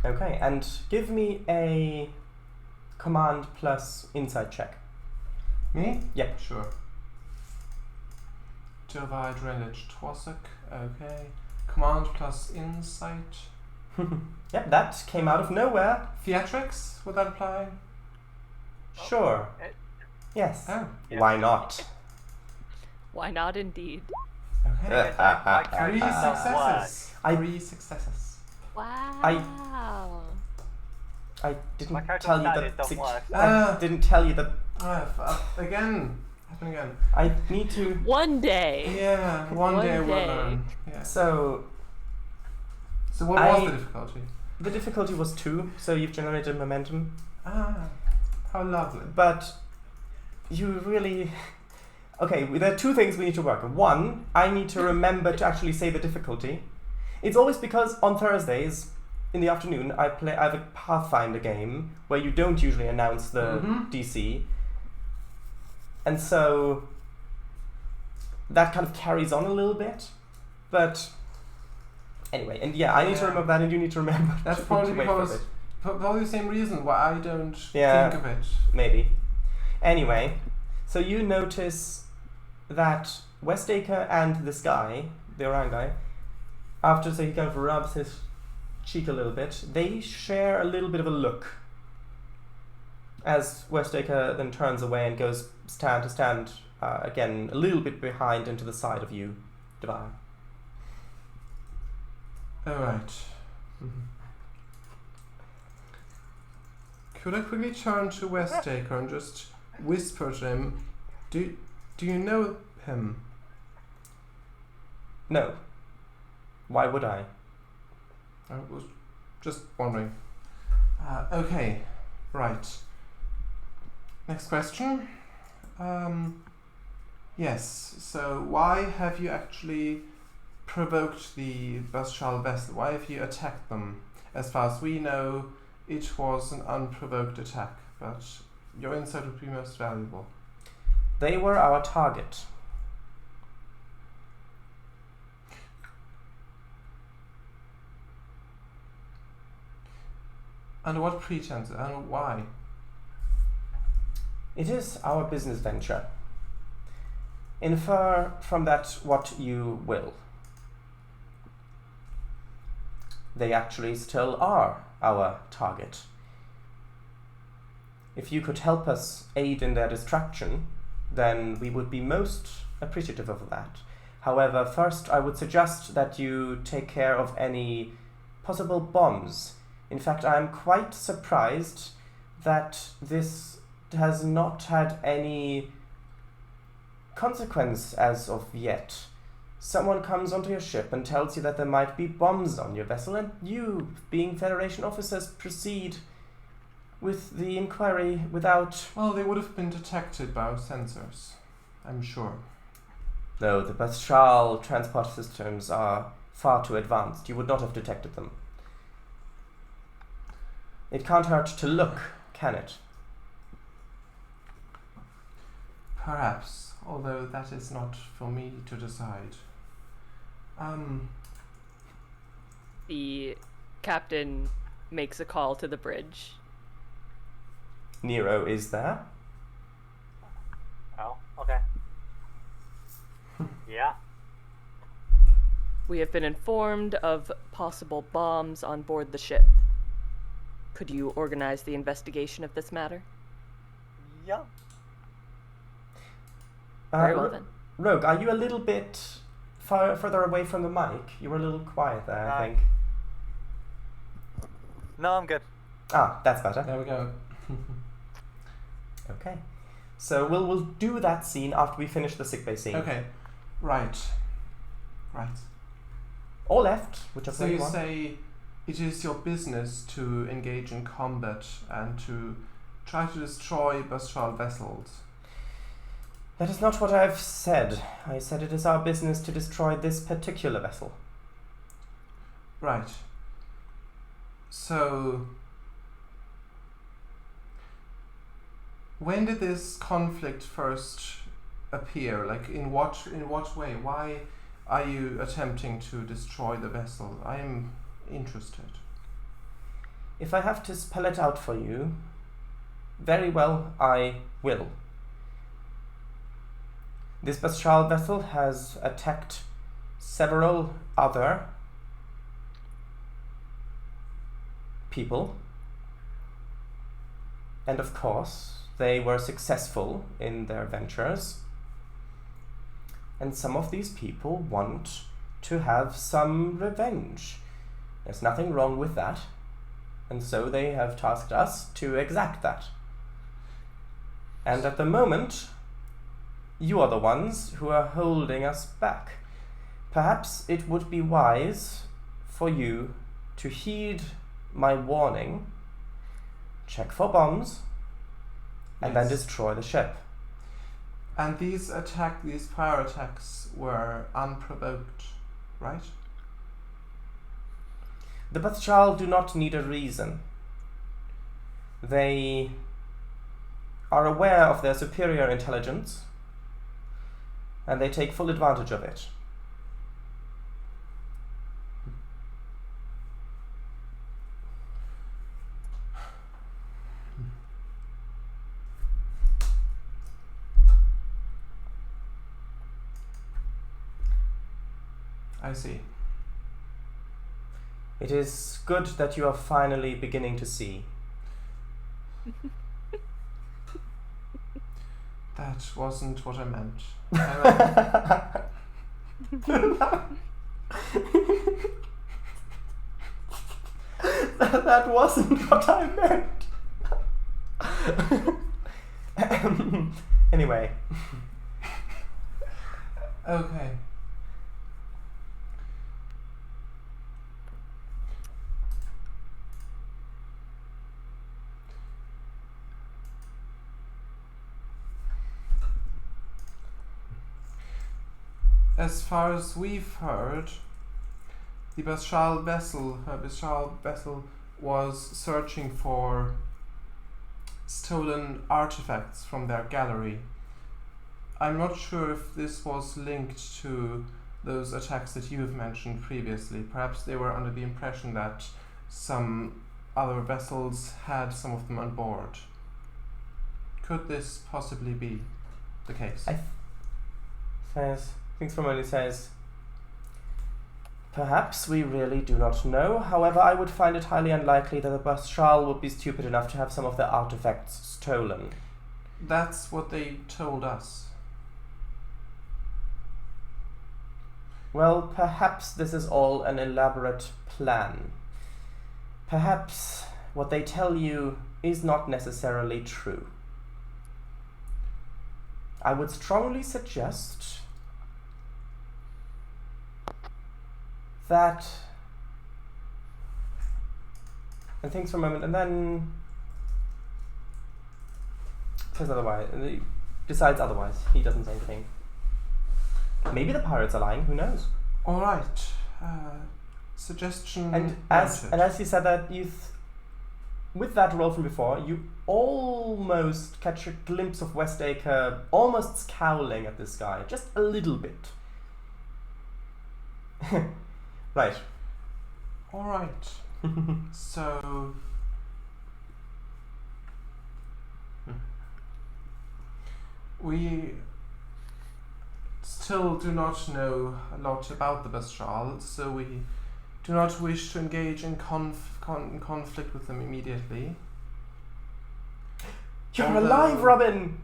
Okay, and give me a command plus insight check. Me? Yep. Sure. Doviah, Drenlich, Twossock. Okay. Command plus insight. Yep, that came out of nowhere. Theatrics, would that apply? Sure. Yes. Oh. Yeah. Why not? Why not indeed? Okay. My Three character does successes. I- 3 successes. Wow. I didn't My character's tell you stat that. is don't work. I didn't tell you that. Again. Happen again. I need to. One day. Yeah, one day we'll learn. Yeah. So So what was the difficulty? the difficulty was 2, so you've generated momentum. Ah, how lovely. But you really. Okay, there are 2 things we need to work on. One, I need to remember to actually say the difficulty. It's always because on Thursdays in the afternoon I have a Pathfinder game where you don't usually announce the DC. And so that kind of carries on a little bit. But anyway, and yeah, I need to remember that and you need to remember. That's to probably wait for because it. probably the same reason why I don't Yeah. think of it. Maybe. Anyway, so you notice that Westacre and this guy, the orang guy, after he kind of rubs his cheek a little bit, they share a little bit of a look. As Westacre then turns away and goes stand again a little bit behind and to the side of you, Doviah. Alright. Could I quickly turn to Westacre and just whisper to him, do you know him? No. Why would I? I was just wondering. Okay, right. Next question. Yes, so why have you actually provoked the Bastral vessel? Why have you attacked them? As far as we know, it was an unprovoked attack, but your insight would be most valuable. They were our target. Under what pretense and why? It is our business venture. Infer from that what you will. They actually still are our target. If you could help us aid in their distraction, then we would be most appreciative of that. However, first I would suggest that you take care of any possible bombs. In fact, I am quite surprised that this has not had any consequence as of yet. Someone comes onto your ship and tells you that there might be bombs on your vessel, and you, being Federation officers, proceed with the inquiry without... Well, they would have been detected by our sensors, I'm sure. No, the Bastral transport systems are far too advanced. You would not have detected them. It can't hurt to look, can it? Perhaps, although that is not for me to decide. The captain makes a call to the bridge. Nero is there. Oh, okay. Yeah. We have been informed of possible bombs on board the ship. Could you organize the investigation of this matter? Yeah. Very well then. Rogue, are you a little bit further away from the mic? You were a little quiet there, I think. No, I'm good. Ah, that's better. There we go. Okay. So we'll do that scene after we finish the sickbay scene. Okay, right. Or left, whichever So way you you want. say it is your business to engage in combat and to try to destroy Bastral vessels. That is not what I've said. I said it is our business to destroy this particular vessel. Right. So, when did this conflict first appear? Like, in what way? Why are you attempting to destroy the vessel? I am interested. If I have to spell it out for you, Very well, I will. This Bastral vessel has attacked several other people. And of course, they were successful in their ventures. And some of these people want to have some revenge. There's nothing wrong with that. And so they have tasked us to exact that. And at the moment, you are the ones who are holding us back. Perhaps it would be wise for you to heed my warning, check for bombs, and then destroy the ship. And these fire attacks were unprovoked, right? The Bastral do not need a reason. They are aware of their superior intelligence, and they take full advantage of it. I see. It is good that you are finally beginning to see. That wasn't what I meant. That wasn't what I meant. Anyway. Okay. As far as we've heard, the Bastral vessel was searching for stolen artifacts from their gallery. I'm not sure if this was linked to those attacks that you've mentioned previously. Perhaps they were under the impression that some other vessels had some of them on board. Could this possibly be the case? Thinks for a moment, says, perhaps we really do not know. However, I would find it highly unlikely that the Bastral would be stupid enough to have some of their artifacts stolen. That's what they told us. Well, perhaps this is all an elaborate plan. Perhaps what they tell you is not necessarily true. I would strongly suggest that, and thinks for a moment, and then says otherwise. Decides otherwise. He doesn't say anything. Maybe the pirates are lying. Who knows? All right. Suggestion. And as he said that, with that roll from before, you almost catch a glimpse of Westacre almost scowling at this guy, just a little bit. Right. All right. So we still do not know a lot about the Bastral, so we do not wish to engage in conflict with them immediately. You're alive, Robin!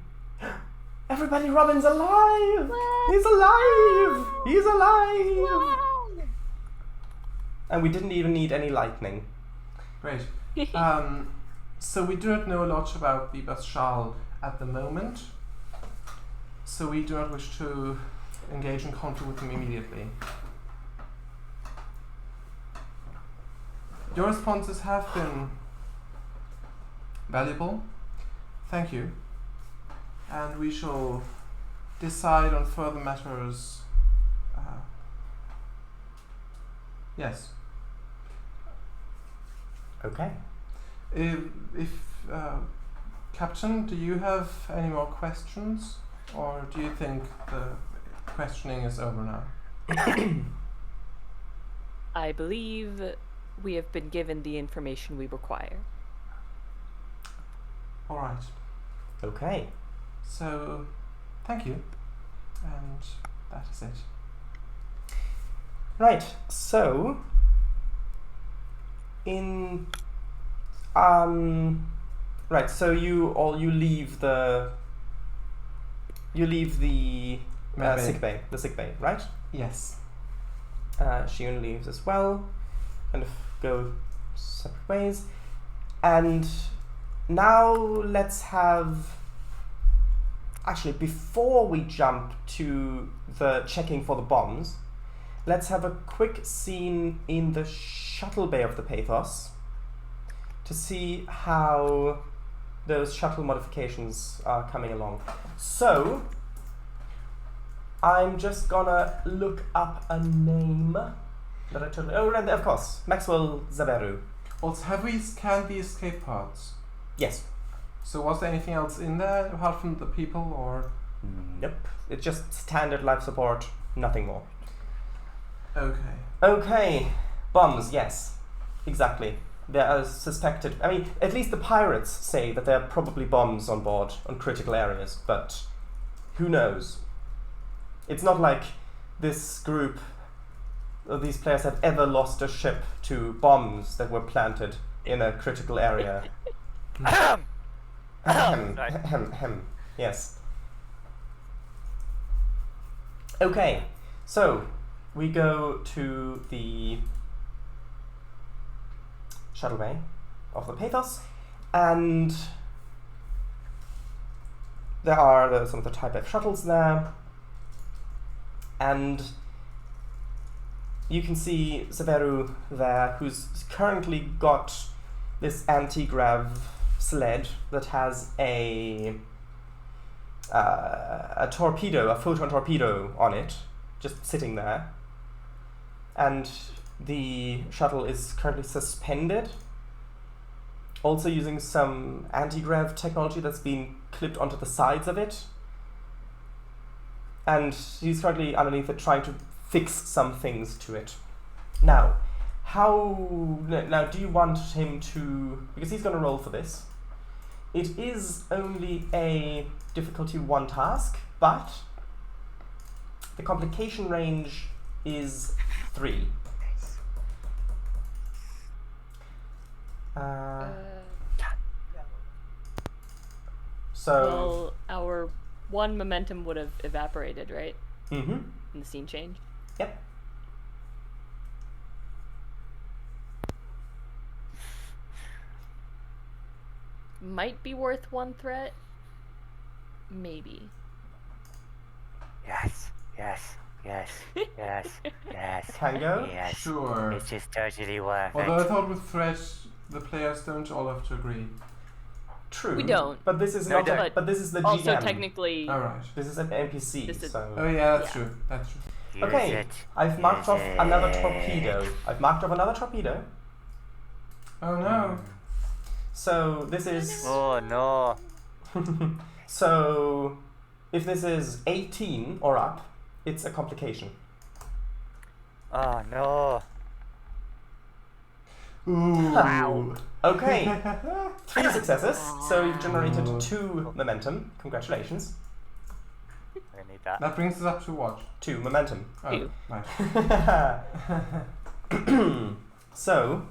Everybody, Robin's alive! He's alive! He's alive! And we didn't even need any lightning. Great. So we do not know a lot about the Bastral at the moment, so we do not wish to engage in conflict with them immediately. Your responses have been valuable. Thank you. And we shall decide on further matters. Yes. Okay. If Captain, do you have any more questions? Or do you think the questioning is over now? I believe we have been given the information we require. All right. Okay. So, thank you. And that is it. Right. So, right. So you leave the sick bay. The sick bay, right? Yes. Shiun leaves as well. Kind of go separate ways. And now let's have. Actually, before we jump to the checking for the bombs, let's have a quick scene in the shuttle bay of the Pathos to see how those shuttle modifications are coming along. So, I'm just gonna look up a name that I totally... Oh, and of course, Maxwell Zaveru. Also, have we scanned the escape pods? Yes. So was there anything else in there apart from the people, or? Nope. It's just standard life support, nothing more. Okay. Okay. Bombs, yes. Exactly. There are suspected... I mean, at least the pirates say that there are probably bombs on board on critical areas, but who knows? It's not like this group of these players have ever lost a ship to bombs that were planted in a critical area. Yes. Okay, so we go to the shuttle bay of the Pathos, and there are some of the Type F shuttles there, and you can see Zaveru there, who's currently got this anti-grav sled that has a torpedo, a photon torpedo on it, just sitting there. And the shuttle is currently suspended, also using some anti-grav technology that's been clipped onto the sides of it. And he's currently underneath it trying to fix some things to it. Now, do you want him to... Because he's going to roll for this. It is only a difficulty 1 task, but the complication range is 3. So... Well, our 1 momentum would have evaporated, right? Mm-hmm. In the scene change? Yep. Might be worth 1 threat. Maybe. Yes. Tango? Yes. Sure. It's just totally worth Although I it. thought with threats, the players don't all have to agree. True. We don't. But this is No, not. we don't. But this is the GM. Also, technically, Alright. This is an NPC. This is- so. Oh yeah, that's Yeah. true. That's true. Use Okay. it. I've marked off Use another it. torpedo. Oh no. So this is. Oh no. So if this is 18 or up, it's a complication. Oh no. Ooh. Wow. Okay. 3 successes. So you've generated 2 momentum. Congratulations. I need that. That brings us up to what? 2 momentum. Oh, Ew. right. So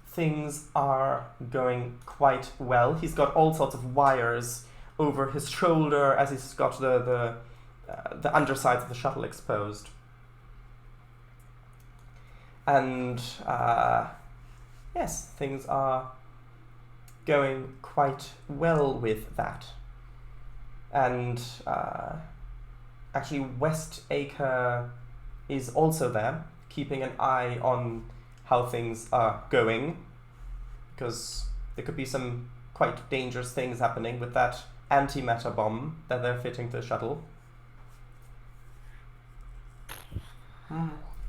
things are going quite well. He's got all sorts of wires over his shoulder as he's got the undersides of the shuttle exposed. And yes, things are going quite well with that. And actually West Acre is also there, keeping an eye on how things are going, because there could be some quite dangerous things happening with that antimatter bomb that they're fitting to the shuttle.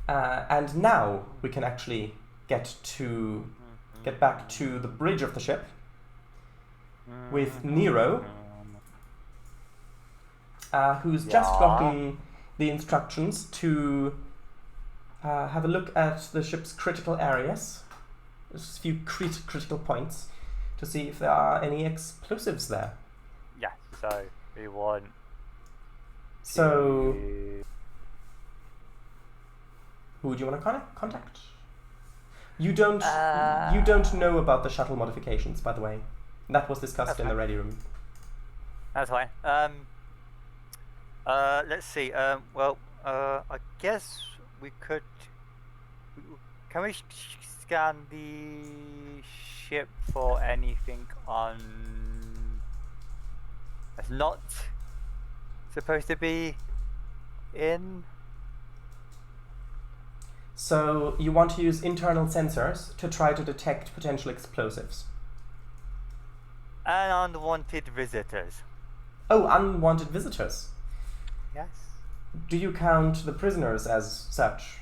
And now we can actually get back to the bridge of the ship with Nero, who's just gotten the instructions to have a look at the ship's critical areas. There's a few critical points to to see if there are any explosives there. Yeah, so we want So, to... who do you want to contact? You don't know about the shuttle modifications, by the way. That was discussed in the ready room. That's fine. Let's see. Well, I guess we could. Can we scan the ship for anything on that's not supposed to be in? So you want to use internal sensors to try to detect potential explosives. And unwanted visitors. Oh, unwanted visitors. Yes. Do you count the prisoners as such?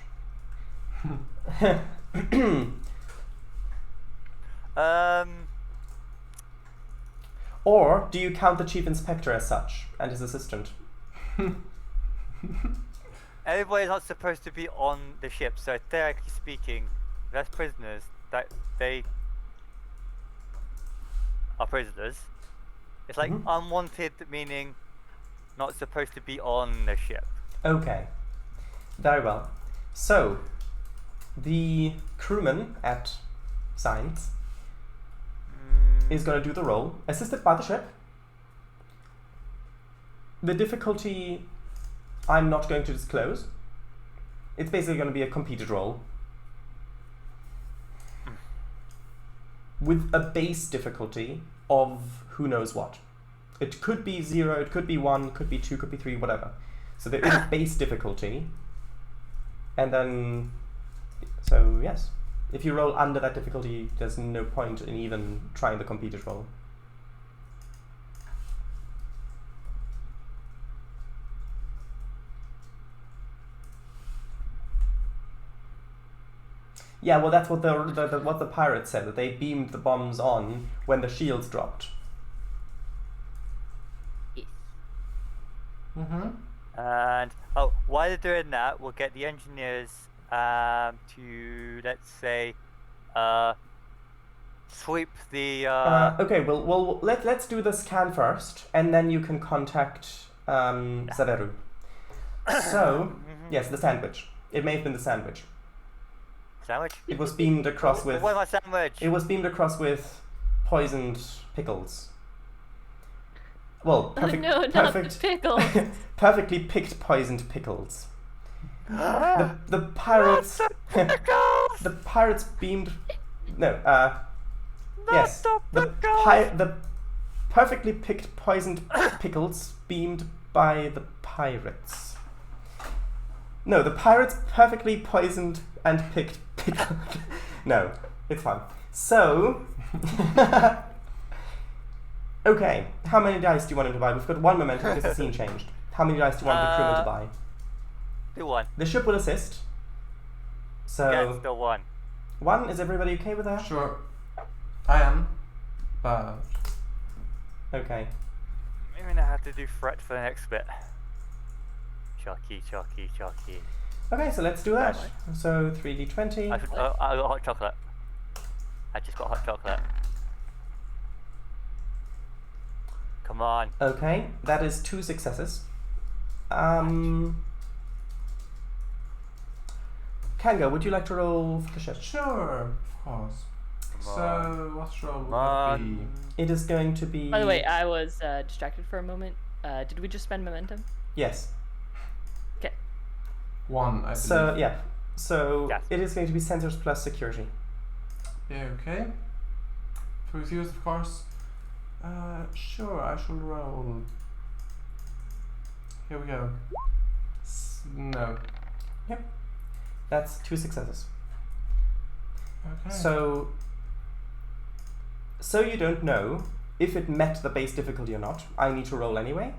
Or do you count the chief inspector as such and his assistant? Everybody's not supposed to be on the ship, so theoretically speaking, that's prisoners that they are prisoners. It's like unwanted, meaning not supposed to be on the ship. Okay, very well. So, the crewman at Science is going to do the roll, assisted by the ship. The difficulty I'm not going to disclose. It's basically going to be a competed roll. With a base difficulty of who knows what. It could be 0, it could be 1, could be 2, could be 3, whatever. So there is a base difficulty. And then, so yes. If you roll under that difficulty, there's no point in even trying the competed roll. Yeah, well, that's what what the pirates said, that they beamed the bombs on when the shields dropped. And while they're doing that, we'll get the engineers to, let's say, sweep the. Okay, well, let's do the scan first, and then you can contact Saveru. So, yes, the sandwich. It may have been the sandwich. Sandwich? It was beamed across with. Where's my sandwich? It was beamed across with poisoned pickles. Well, perfect, no, not perfect, the pickles. perfectly picked poisoned pickles. The pirates. The pirates beamed. No. Yes. The perfectly picked poisoned pickles beamed by the pirates. No, the pirates perfectly poisoned and picked pickles. No, it's fine. So. Okay, how many dice do you want him to buy? We've got one momentum because the scene changed. How many dice do you want the crewman to buy? Do one. The ship will assist. So. Yeah, still one. One, is everybody okay with that? Sure. I am. But. Okay. Maybe I have to do threat for the next bit. Chalky. Okay, so let's do that. So 3d20. I got hot chocolate. I just got hot chocolate. Come on. Okay, that is 2 successes. Kango, would you like to roll for the ship? Sure, of course. So, what roll would it be? It is going to be... By the way, I was distracted for a moment. Did we just spend momentum? Yes. Okay. 1, I believe. So, yeah. So, Yes. it is going to be sensors plus security. Yeah, okay. To refuse, of course. Sure, I shall roll. Here we go. No. Yep. That's 2 successes. Okay. So you don't know if it met the base difficulty or not. I need to roll anyway.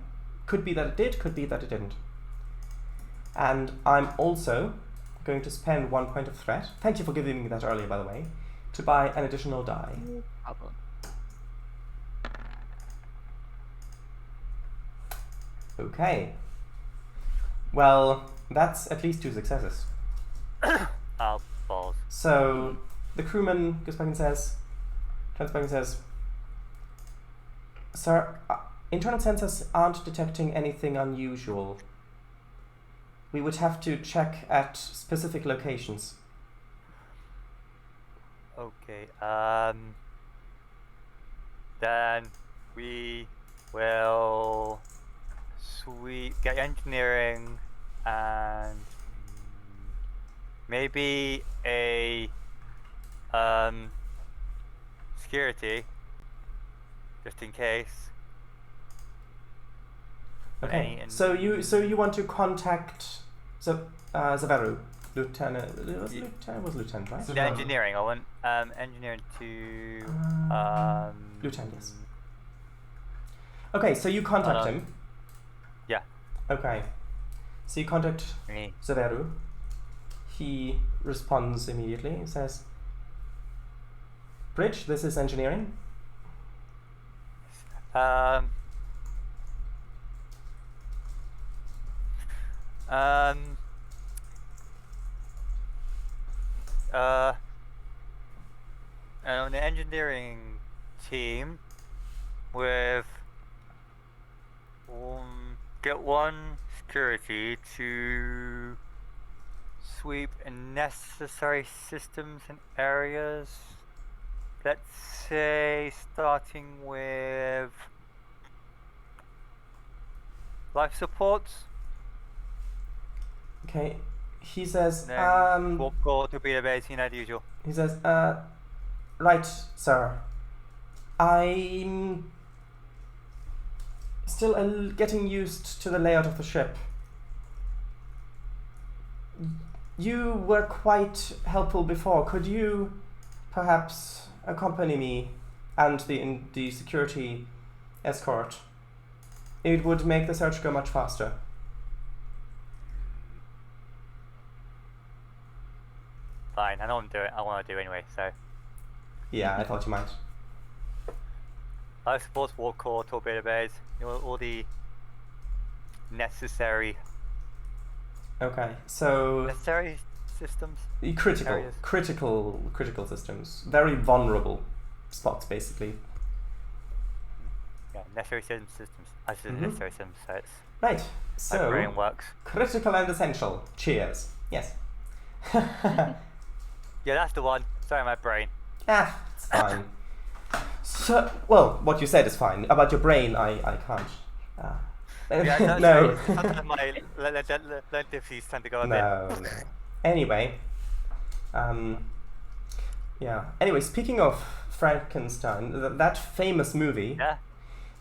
Could be that it did, could be that it didn't. And I'm also going to spend 1 point of threat. Thank you for giving me that earlier, by the way, to buy an additional die. No problem. Okay. Well, that's at least 2 successes. Oh, balls. So the crewman goes back and says, turns back and says, Sir, internal sensors aren't detecting anything unusual. We would have to check at specific locations. Okay. Then we will get engineering and maybe a security, just in case. Okay. So you want to contact Zavaru, Lieutenant. Was Lieutenant, right? The engineering. I want engineering to Lieutenant. Yes. Okay, so you contact him. Yeah. Okay. So you contact Me. Zavaru. He responds immediately. He says, "Bridge, this is engineering." And on the engineering team, with get one security to sweep necessary systems and areas. Let's say starting with life support. Okay. He says, Warp core to be the base, as usual. He says, right, sir. I'm still getting used to the layout of the ship. You were quite helpful before. Could you perhaps accompany me and the security escort? It would make the search go much faster. Fine, I don't do it. I want to do anyway, so. Yeah, I thought you might. Life supports, warp core, torpedo bays, all the necessary. Okay, so necessary systems. Critical systems. Very vulnerable spots, basically. Yeah, necessary systems. I said necessary systems, so it's. Right. So my brain works. Critical and essential. Cheers. Yes. Yeah, that's the one. Sorry, my brain. It's fine. So, well, what you said is fine. About your brain, I can't. Yeah, no. Sometimes my lentices tend to go a bit. No. Anyway. Yeah. Anyway, speaking of Frankenstein, that famous movie. Yeah.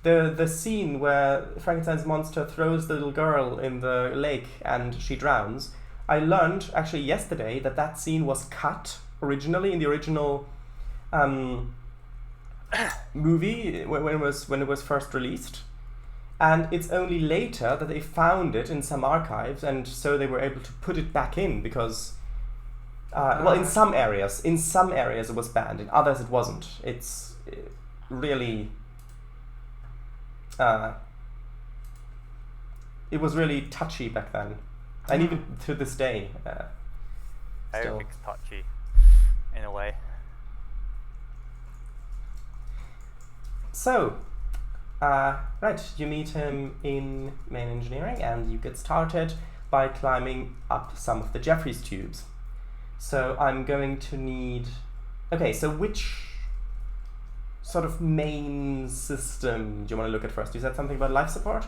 The scene where Frankenstein's monster throws the little girl in the lake and she drowns. I learned actually yesterday that scene was cut originally in the original movie when it was first released, and it's only later that they found it in some archives, and so they were able to put it back in because well, in some areas it was banned, in others it wasn't. It's really it was really touchy back then. And even to this day, still. Everything's touchy, in a way. So, right, you meet him in main engineering, and you get started by climbing up some of the Jeffries tubes. So I'm going to need. Okay, so which sort of main system do you want to look at first? You said something about life support?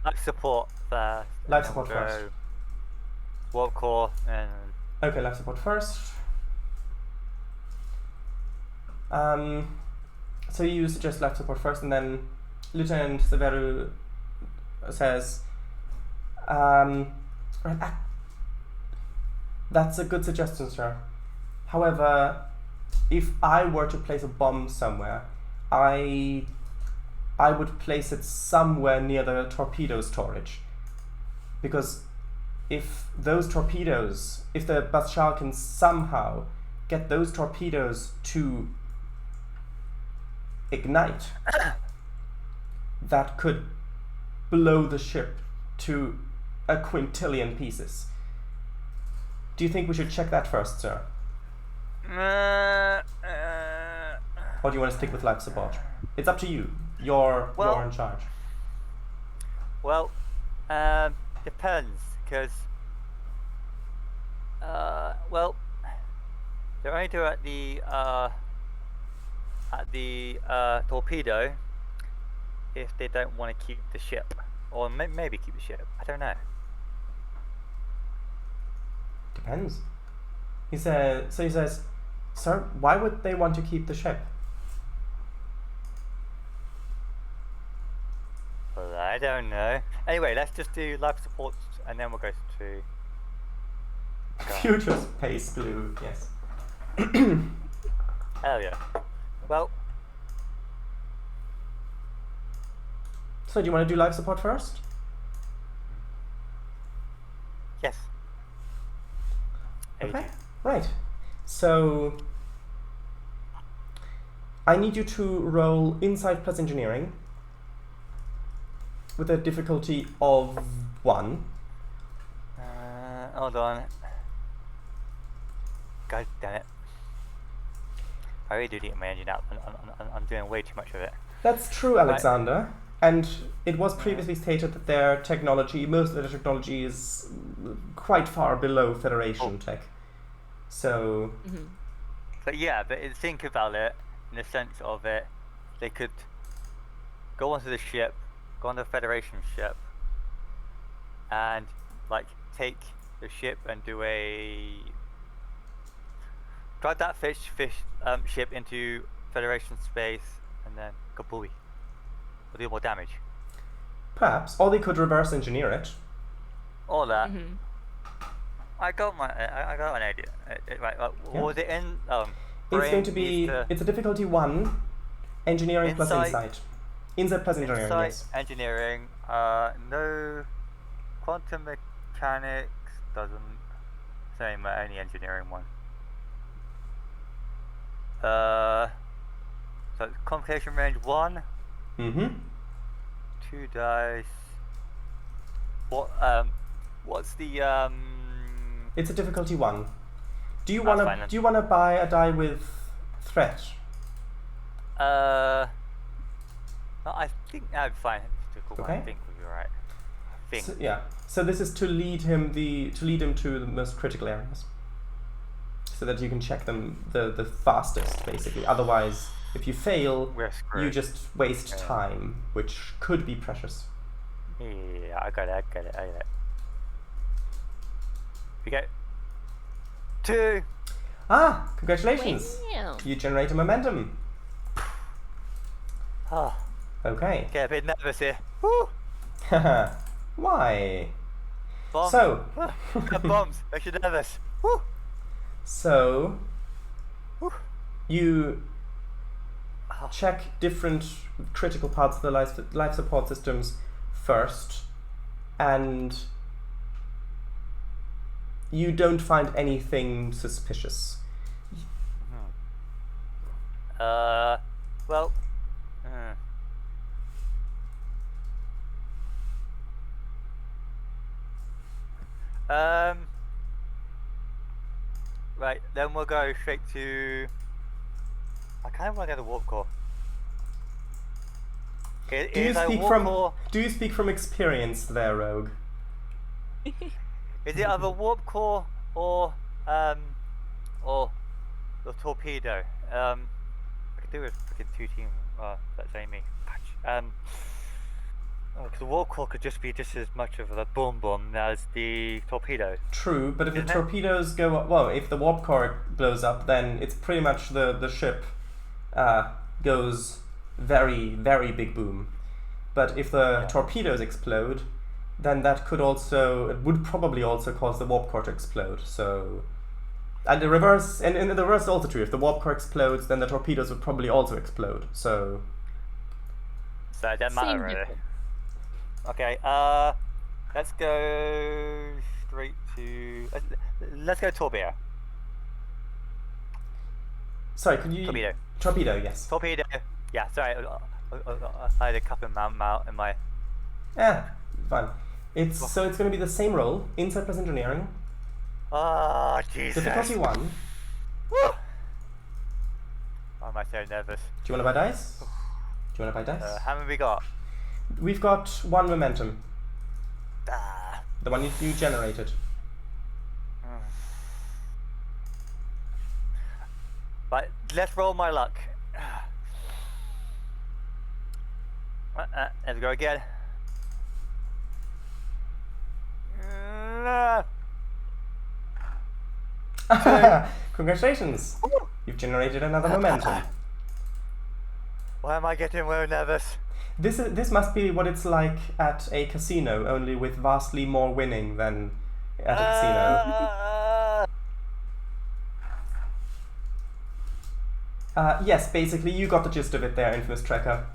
Life support first. Life support first. Warp core and. Okay, life support first. So you suggest life support first, and then Lieutenant Zavaru says, that's a good suggestion, sir. However, if I were to place a bomb somewhere, I would place it somewhere near the torpedo storage. Because if the Bashar can somehow get those torpedoes to ignite, that could blow the ship to a quintillion pieces. Do you think we should check that first, sir? Or do you want to stick with life support? It's up to you. You're Well- in charge. Well, depends, because well, they're only do at the torpedo if they don't want to keep the ship, or maybe keep the ship. I don't know. Depends. He says, sir, why would they want to keep the ship? Well, I don't know. Anyway, let's just do life support, and then we'll go to. Future Space Blue, yes. Hell yeah. Well, So do you want to do life support first? yes. Okay, right. So I need you to roll Insight plus Engineering with a difficulty of 1. Hold on. God damn it. I really do need my engine out. I'm doing way too much of it. That's true, Alexander. And it was previously stated that their technology, most of their technology is quite far below Federation tech. So, But yeah, think about it in the sense of it. They could go onto the ship, go on the Federation ship, and like take the ship and do drive that ship into Federation space, and then kabooey. Or do more damage. perhaps. Or they could reverse engineer it. All that. I got an idea. Right, Yeah. was it in? It's going to be, it's a difficulty 1, Engineering plus Insight. Insight plus Engineering, Insight, yes. engineering. No quantum mechanics doesn't. Same, only engineering one. So it's complication range 1. 2 dice. What's the It's a difficulty 1. Do you That's wanna fine then. do you wanna buy a die with threat? No, I think that'd be fine. Okay. I think we'll be alright. I think. So, yeah. So this is to lead him to the most critical areas, so that you can check them the fastest, basically. Otherwise, if you fail, We're screwed. you just waste Yeah. time, which could be precious. Yeah, I got it. We go. 2. Ah, congratulations! Wow. You generate a momentum. Oh, Okay. get a bit nervous here. Woo! Why? Bombs. So, Bombs. Makes you nervous. Woo! so Woo! you Ah. check different critical parts of the life support systems first, and you don't find anything suspicious. Well. Right, then we'll go straight to. I kind of want to go to warp core. Do you speak from experience there, Rogue? Is it either warp core or the torpedo? I could do a freaking 2-team. That's Amy. Because the warp core could just be just as much of a boom as the torpedo. True, but if the Isn't it? torpedoes go up, well, if the warp core blows up, then it's pretty much the ship goes very, very big boom. But if the torpedoes explode, then it would probably also cause the warp core to explode. So, and the reverse, and the reverse is also true. If the warp core explodes, then the torpedoes would probably also explode. So it doesn't Same matter really. difference. Okay, let's go straight to. Let's go torpedo. sorry, could you Torpedo. Torpedo, yes. Torpedo. Yeah, sorry. I had a cup in my. Yeah, fine. It's going to be the same roll, Insight plus Engineering, Oh, Jesus. difficulty 1. Woo! Why am I so nervous? Do you want to buy dice? Do Do you want to buy dice? How many we got? We've got 1 momentum. Ah. The one you generated. Right, let's roll my luck. There we go again. Congratulations! You've generated another momentum. Why am I getting very nervous? This must be what it's like at a casino, only with vastly more winning than at a casino. Yes, basically, you got the gist of it there, Infamous Trekker.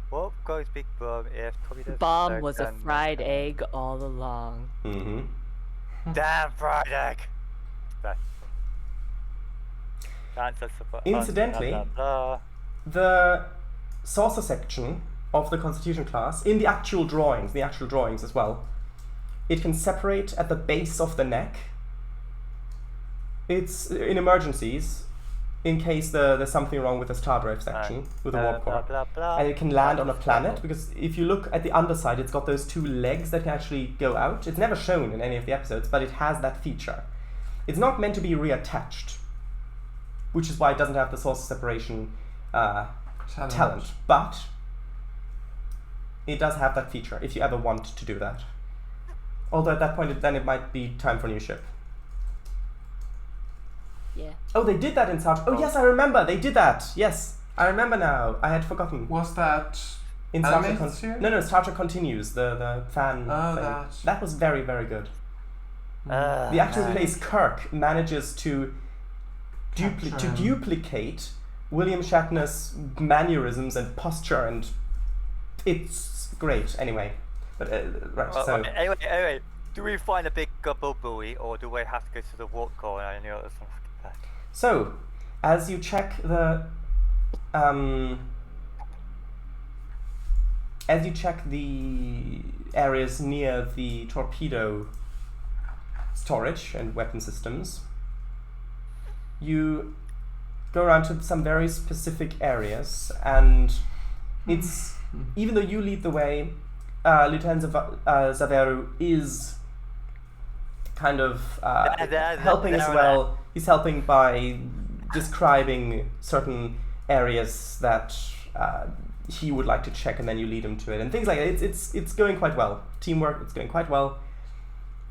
What goes big bomb if Bomb was a fried egg all along. Mm-hmm. Damn fried egg! Incidentally, the saucer section of the Constitution class, in the actual drawings as well, it can separate at the base of the neck. It's in emergencies, in case there's something wrong with the star drive section, with the warp core. And it can land on a planet, because if you look at the underside, it's got those 2 legs that can actually go out. It's never shown in any of the episodes, but it has that feature. It's not meant to be reattached, which is why it doesn't have the source separation talent. But it does have that feature, if you ever want to do that. Although at that point, then it might be time for a new ship. Yeah. Oh, they did that in Star Trek. Oh, yes, I remember. They did that. Yes, I remember now. I had forgotten. Was that In Star Trek animated series? No, Star Trek Continues, the fan Oh, thing. That was very, very good. The actor who nice. plays Kirk manages to duplicate William Shatner's mannerisms and posture, and it's great. Anyway, but right. Well, So anyway, do we find a big gobble buoy, or do we have to go to the warp core? I knew it was something like that. So, as you check the areas near the torpedo storage and weapon systems, you go around to some very specific areas, and it's even though you lead the way, Lieutenant Zaveru is kind of helping as well. He's helping by describing certain areas that he would like to check, and then you lead him to it and things like that. It's going quite well. Teamwork, it's going quite well.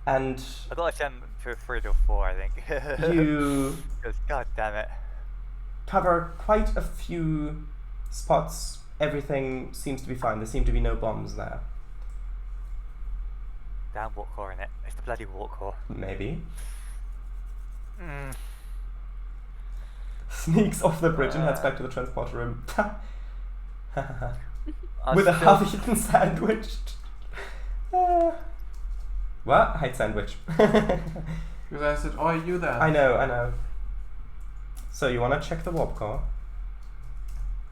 And I got a 10 to 3 to 4, I think. you God damn it. cover quite a few spots. Everything seems to be fine. There seem to be no bombs there. Damn warp core in it. It's the bloody warp core. Maybe. Sneaks off the bridge and heads back to the transporter room. With a half-eaten sandwich. What? Hide sandwich. Because I said, oh, you there? I know. So you want to check the warp core?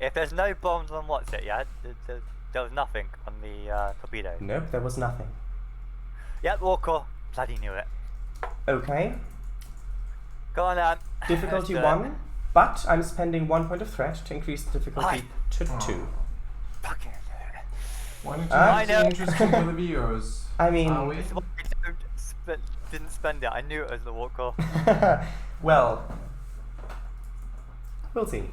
If there's no bombs on what's it, yeah? There was nothing on the torpedo. Nope, there was nothing. Yep, warp core. Bloody knew it. Okay. Go on, Difficulty 1, but I'm spending 1 point of threat to increase the difficulty to 2. Fucking Why don't you I make know. it interesting for the viewers? I mean, Are we? This is why I didn't spend it. I knew it was the warp core. well, we'll see.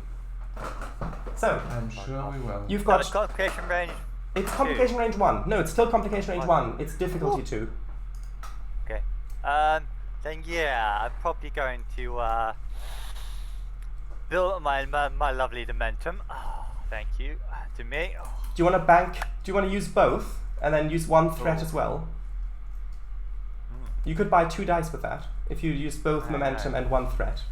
So, I'm sure we will. you've Got got... complication range. It's complication range 1. No, it's still complication range 1. It's difficulty 2. Okay. Then yeah, I'm probably going to build up my lovely momentum. Oh, thank you to me. Oh. Do you want to bank... Do you want to use both? And then use 1 threat as well? You could buy 2 dice with that, if you use both momentum and 1 threat.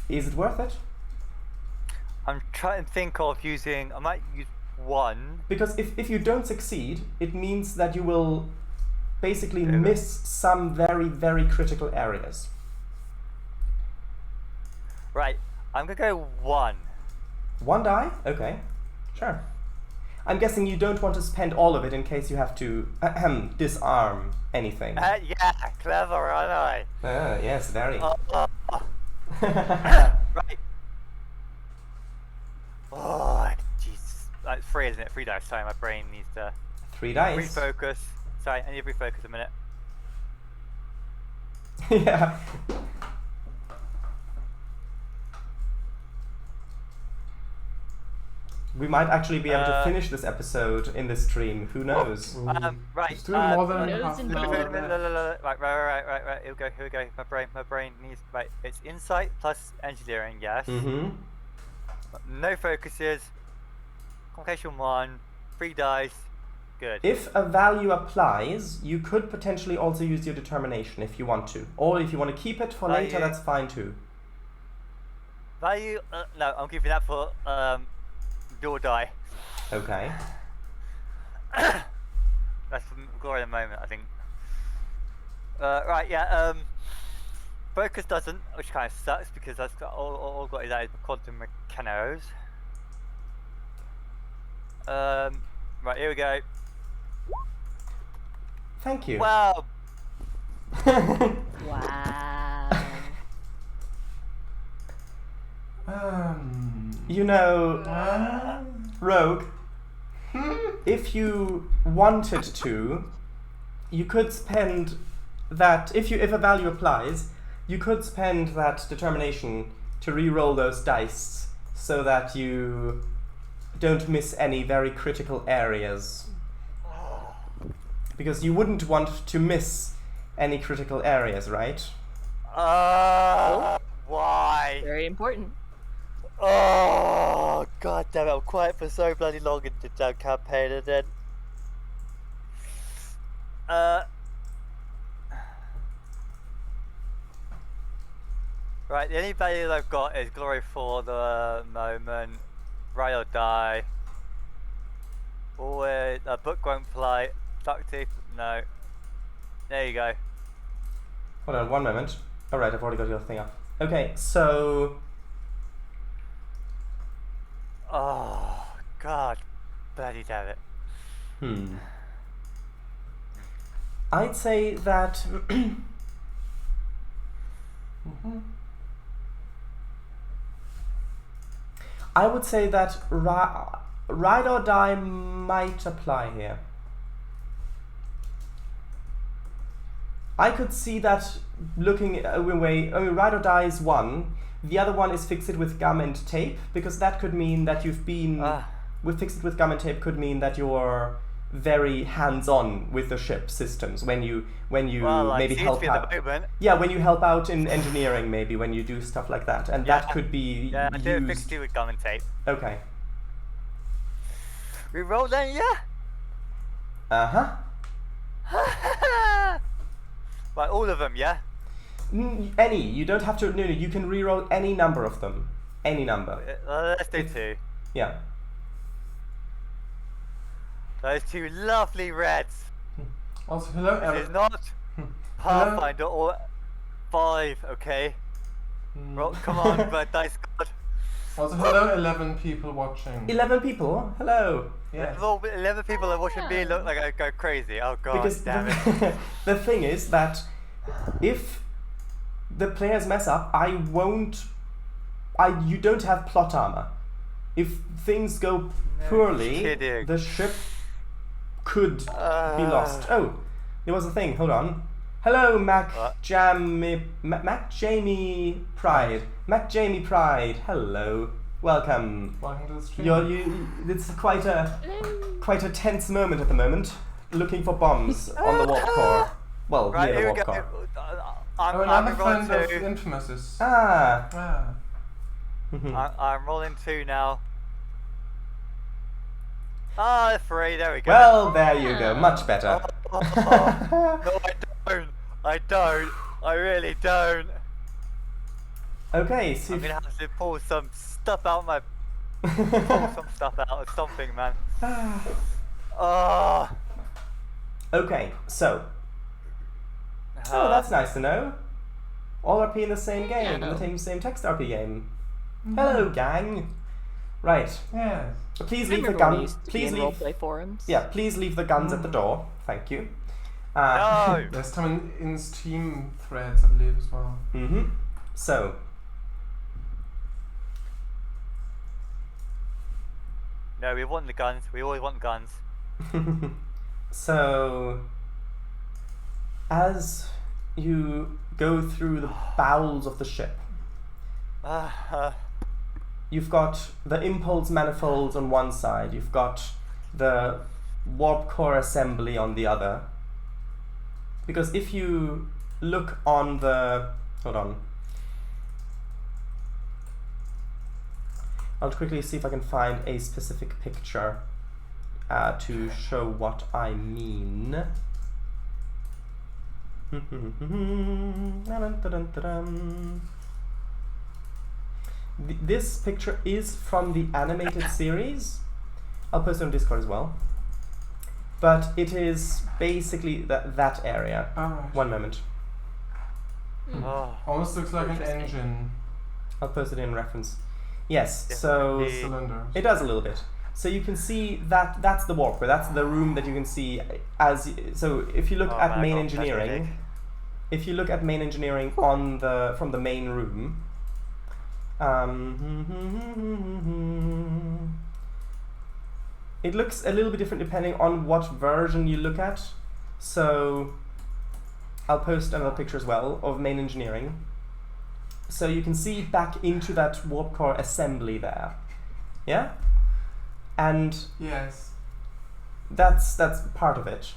Is it worth it? I'm trying to think of using... I might use 1. Because if you don't succeed, it means that you will basically miss some very, very critical areas. Right, I'm going to go 1. 1 die? Okay, sure. I'm guessing you don't want to spend all of it in case you have to disarm anything. Yeah, clever, aren't I? Yes, very. Right. Oh, jeez. It's 3, isn't it? 3 dice. Sorry, my brain needs to 3 dice. refocus. Sorry, I need to refocus a minute. Yeah. We might actually be able to finish this episode in this stream. Who knows? Right. Still more than knows half an indeed. hour left. Right. Here we go. My brain needs. Right. It's insight plus engineering. Yes. Mm-hmm. No focuses. Complication 1. 3 dice. Good. If a value applies, you could potentially also use your determination if you want to. Or if you want to keep it for later, Value. that's fine too. Value. No, I'm keeping that for your die. Okay. That's for glory of the moment, I think. Right, yeah. Focus doesn't, which kind of sucks because that's got all I've got is that is quantum mechanos. Right, here we go. Thank you. Wow. Wow. You know, Rogue, if you wanted to, you could spend that, if a value applies, you could spend that determination to re-roll those dice so that you don't miss any very critical areas. Because you wouldn't want to miss any critical areas, right? Why? Very important. Oh, god damn it, I'm quiet for so bloody long in the damn campaign and then... Right, the only value I've got is glory for the moment. Ride or die. Always, a book won't fly. Duct tape, no. There you go. Hold on, one moment. Alright, I've already got your thing up. Okay, so... Oh, god. Bloody damn it. I'd say that... I would say that ride or die might apply here. I could see that looking away. I mean, ride or die is one. The other one is fix it with gum and tape, because that could mean that you've been with fix it with gum and tape could mean that you're very hands-on with the ship systems when you Well, maybe help out. Yeah, when you help out in engineering, maybe when you do stuff like that, and that could be Yeah, I do used. fix it with gum and tape. Okay. We roll then, yeah? Right, all of them, yeah? Any. You don't have to. No, you can reroll any number of them. Any number. Let's do 2. Yeah. Those 2 lovely reds. Also, hello, This is not Pathfinder or 5, okay? Roll, come on, but dice god. Also, hello, 11 people watching. 11 people. Hello. Yes. 11 people are watching me look like I go crazy. Oh god, Because damn it. the thing is that if the players mess up, you don't have plot armor. If things go poorly, kidding. the ship could be lost. Oh, there was a thing. Hold on. Hello, Jamie Pride. Jamie Pride. Hello. Welcome. Welcome to the stream. It's quite a tense moment at the moment. Looking for bombs on the warp core. Well, Right, near the here we warp go. core. Another rolling friend of 2. Infamous is... Ah. I'm rolling 2 now. 3, there we go. Well, there you go. Much better. No, I don't. I really don't. Okay, so I'm gonna have to pull some stuff out my... pull some stuff out or something, man. okay, so. Oh, that's nice to know. All RP in the same game, in the same text RP game. Hello, gang. Right. Yes. Please leave the Remember when we gun. used to be Please in leave. roleplay forums? Yeah, please leave the guns at the door. Thank you. No! There's some in Steam threads, I believe, as well. So, No, we want the guns. We always want guns. So, as you go through the bowels of the ship, you've got the impulse manifolds on one side, you've got the warp core assembly on the other. Because if you look on the... Hold on. I'll quickly see if I can find a specific picture to show what I mean. This picture is from the animated series. I'll post it on Discord as well. But it is basically that area. Alright. One moment. Almost looks like an engine. I'll post it in reference. Yes, Yeah. so Cylinders. it does a little bit. So you can see that that's the walkway. That's the room that you can see as. So if you look at main engineering, if you look at main engineering on the from the main room, it looks a little bit different depending on what version you look at. So I'll post another picture as well of main engineering. So you can see back into that warp core assembly there. Yeah? And Yes. that's part of it.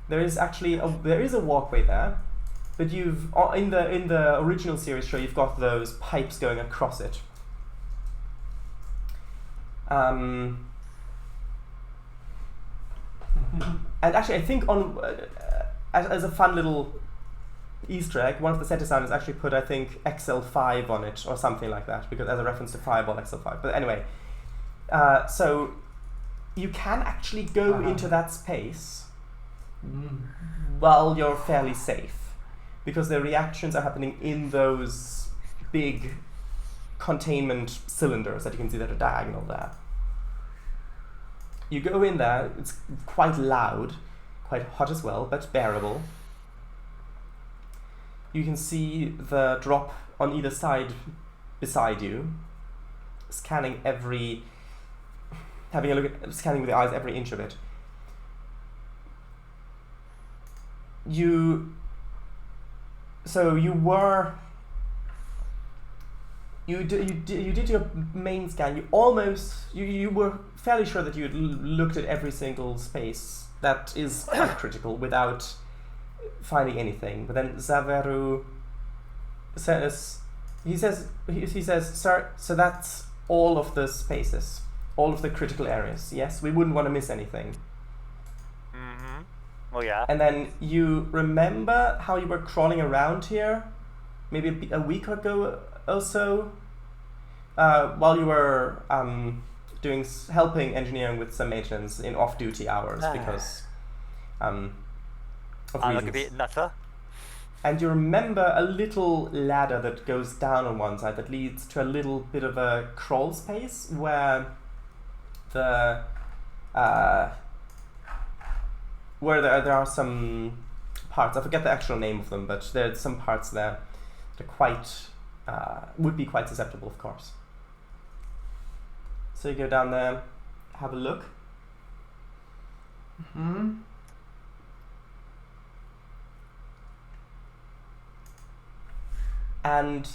There is actually there is a walkway there, but you've in the original series show you've got those pipes going across it. And actually, I think on as a fun little Easter egg, one of the set designers actually put, I think, XL5 on it or something like that, because as a reference to Fireball XL5. But anyway, so you can actually go into that space while you're fairly safe, because the reactions are happening in those big containment cylinders that you can see that are diagonal there. You go in there, it's quite loud, quite hot as well, but bearable. You can see the drop on either side beside you, scanning having a look at, scanning with the eyes every inch of it. You did your main scan. You were fairly sure that you had looked at every single space that is quite critical without finding anything. But then Zaveru says, sir, so that's all of the spaces, all of the critical areas. Yes, we wouldn't want to miss anything. Mm-hmm. Well, yeah. And then you remember how you were crawling around here, maybe a week ago or so, while you were helping engineering with some maintenance in off-duty hours because of I reasons. look a bit nutter. And you remember a little ladder that goes down on one side that leads to a little bit of a crawl space where there are some parts. I forget the actual name of them, but there's some parts there that are quite would be quite susceptible, of course. So you go down there, have a look. Hmm. And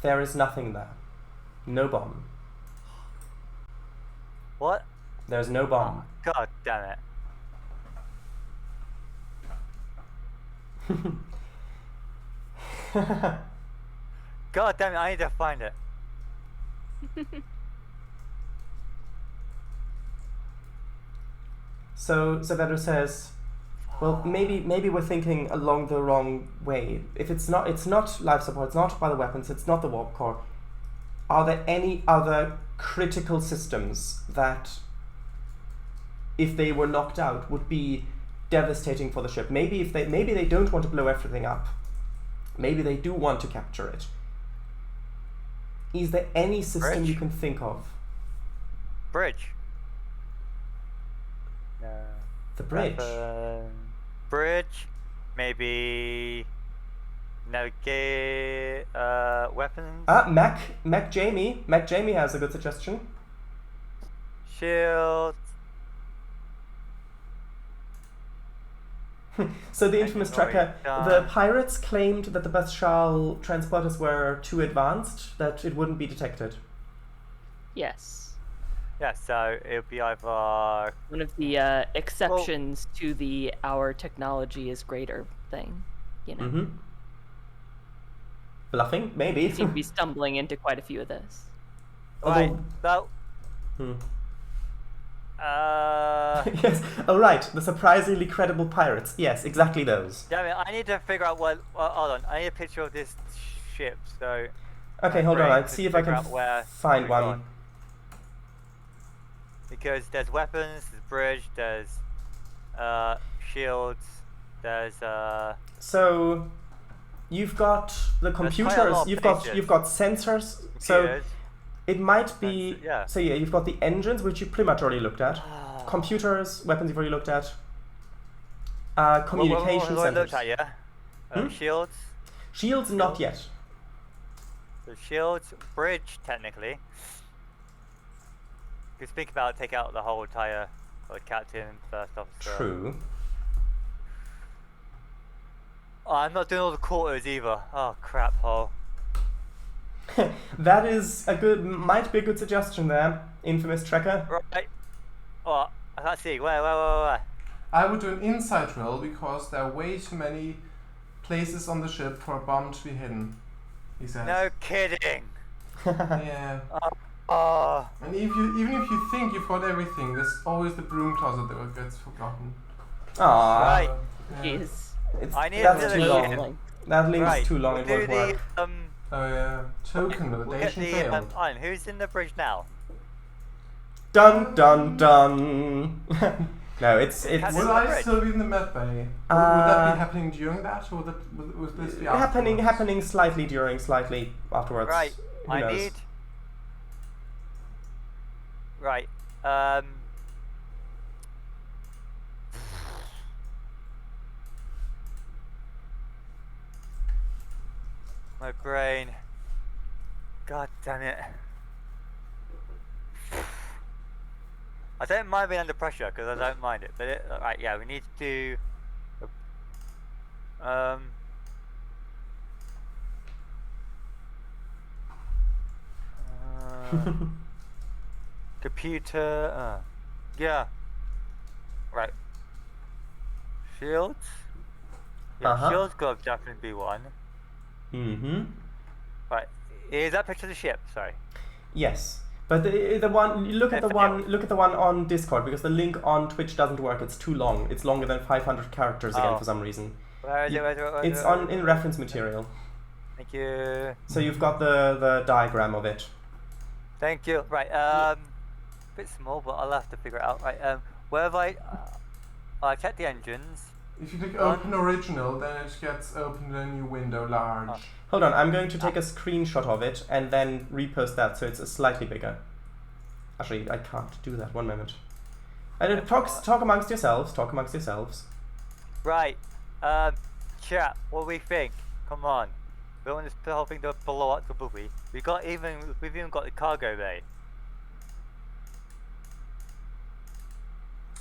there is nothing there. No bomb. What? There's no bomb. God damn it. God damn it, I need to find it. So Zaveru says, well, maybe we're thinking along the wrong way. If it's not life support, it's not by the weapons, it's not the warp core. Are there any other critical systems that, if they were knocked out, would be devastating for the ship? Maybe they don't want to blow everything up. Maybe they do want to capture it. Is there any system Bridge? you can think of? Bridge. No. The bridge. Bridge. Maybe Navigate weapons. Mac Jamie has a good suggestion. Shield. So the infamous tracker, the pirates claimed that the Bashal transporters were too advanced, that it wouldn't be detected. Yes. Yeah, so it'll be either One of the exceptions to the our technology is greater thing, you know. Mm-hmm. Bluffing, maybe. We seem to be stumbling into quite a few of those. right. Although- So Yes. Oh right, the surprisingly credible pirates. Yes, exactly those. damn it, I need to figure out what. Hold on, I need a picture of this ship. So Okay, my hold on. brain I'll to see if I figure can out where find we've one. gone. Because there's weapons, there's bridge, there's shields, there's So you've got the quite a computers. lot of You've got pages. sensors. So computers. it might be. Yeah. So yeah, you've got the engines, which you've pretty much already looked at. Computers, weapons you've already looked at. Communication what I centers. looked at, yeah. Shields. Shields, not yet. So shields, bridge, technically. You could think about take out the whole entire captain, first officer. True. Oh, I'm not doing all the quarters either. Oh crap hole. That is might be a good suggestion there, infamous tracker. Right. Oh, I can't see. Where? I would do an insight roll because there are way too many places on the ship for a bomb to be hidden. He says. No kidding. Yeah. Oh. And even if you think you've got everything, there's always the broom closet that gets forgotten. Aww. Right. Yeah. Jeez. I need That's another too ship. long. That link's Right. too long. We'll It do won't the work. Oh yeah. Token We'll get validation the failed. iron. Who's in the bridge now? Dun dun dun. No, it's Has Would the I bridge? still be in the med bay? Would that be happening during that, or would this be afterwards? happening slightly during, slightly afterwards. Right. Who I knows? need. Right. My brain. God damn it. I don't mind being under pressure because I don't mind it, but right, yeah, we need to do. Computer. Yeah. Right. Shields. Yeah, Uh-huh. shields got definitely be one. Mm-hmm. Right. Is that picture of the ship? Sorry. Yes, but the one look at the one on Discord because the link on Twitch doesn't work. It's too long. It's longer than 500 characters again for some reason. Where is it? Where is It's it? in reference material. Thank you. So you've got the diagram of it. Thank you. Right. Bit small, but I'll have to figure it out. Right. Where have I? I checked the engines. If you click open original, then it gets opened in a new window large. Hold on, I'm going to take a screenshot of it and then repost that so it's slightly bigger. Actually, I can't do that. One moment. And talk amongst yourselves. Talk amongst yourselves. Right. Chat. What do we think? Come on. We don't want this whole thing to blow up, will we? We've even got the cargo bay.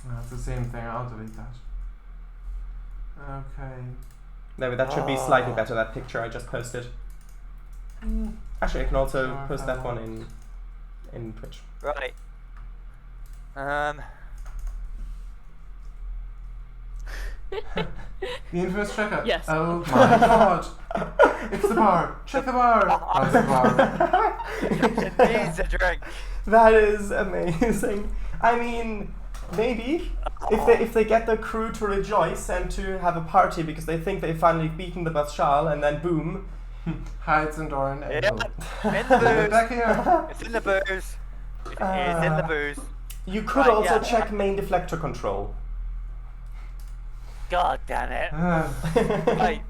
That's the same thing. I'll delete that. Okay. No, but that should be slightly better. That picture I just posted. Actually, I can also post that one in Twitch. Right. The infamous tracker. Yes. Oh my god. It's the bar. Check the bar. Oh, it's the bar. It needs a drink. That is amazing. I mean, maybe if they get the crew to rejoice and to have a party because they think they've finally beaten the Bashal, and then boom. Hides and Doran Yep. Angel. In the booze. Back here. It's in the booze. It's in the booze. You could Right, also yeah. check main deflector control. God damn it. Right.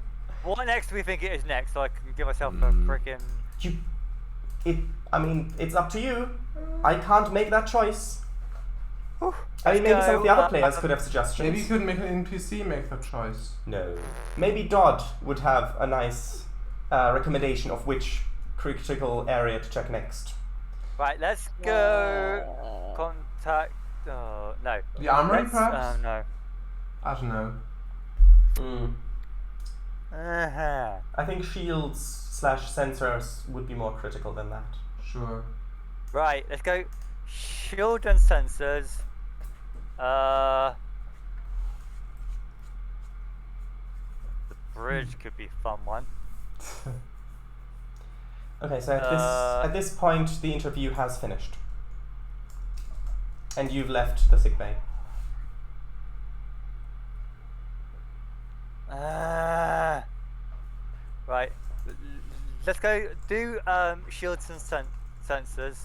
What next do we think it is next so I can give myself a freaking... I mean, it's up to you. I can't make that choice. Whew. I mean, maybe Let's some of the go, other players could have suggestions. Maybe you could make an NPC make the choice. No. Maybe Dodd would have a nice recommendation of which critical area to check next. Right, let's go contact. Oh, no. The armory, Let's, perhaps? No. I don't know. Uh-huh. I think shields/sensors would be more critical than that. Sure. Right, let's go. Shield and sensors. The bridge could be a fun one. Okay, so at this point, the interview has finished, and you've left the sickbay. Right, let's go do shields and sensors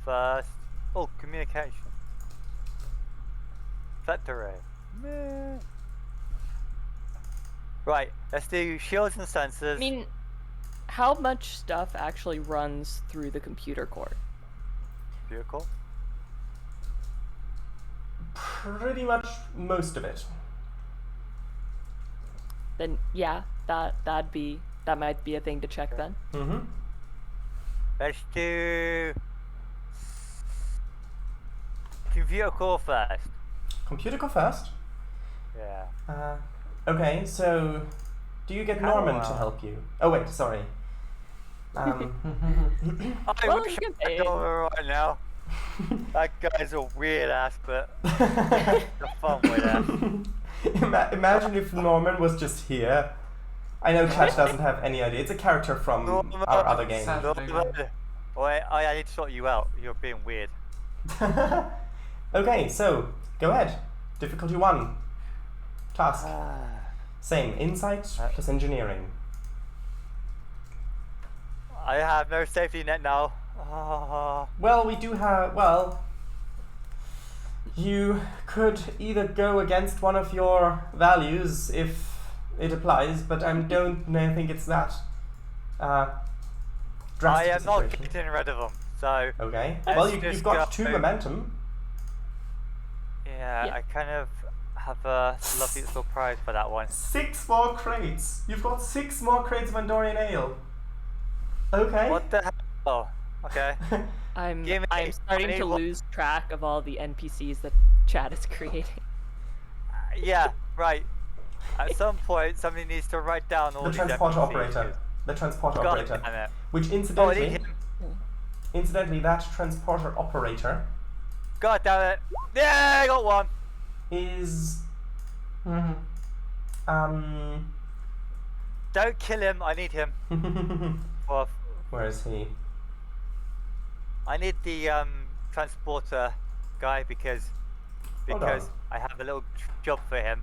first. Oh, communication. Factory. Meh. Right, let's do shields and sensors. I mean, how much stuff actually runs through the computer core? Vehicle. Pretty much most of it. Then yeah, that might be a thing to check then. Mm-hmm. Let's do computer core first. Computer core first. Yeah. Okay, so do you get Norman to help you? Oh wait, sorry. I Well, wish you I can could pay. go over right now. That guy's a weird ass, but the fun with that. Imagine if Norman was just here. I know Chat doesn't have any idea. It's a character from Norman. our other game. Wait, I need to sort you out. You're being weird. Okay, so go ahead. Difficulty 1. Task. Same. Insight plus engineering. I have no safety net now. Well, we do have. Well, you could either go against one of your values if it applies, but I don't think it's that drastic. I am not situation. getting rid of them. So Okay. let's Well, just you've got go. 2 momentum. Yeah, Yeah. I kind of have a lovely surprise for that one. 6 more crates. You've got 6 more crates of Andorian ale. Okay. What the hell? Oh, okay. I'm Give me- starting I need to one- lose track of all the NPCs that Chat is creating. Yeah, right. At some point, somebody needs to write down all The these transporter NPCs. operator. The transporter God operator. damn it. Which Oh, I need incidentally, him. that transporter operator God damn it. Yeah, I got one. is Don't kill him. I need him. Well, where is he? I need the transporter guy because Hold on. I have a little job for him.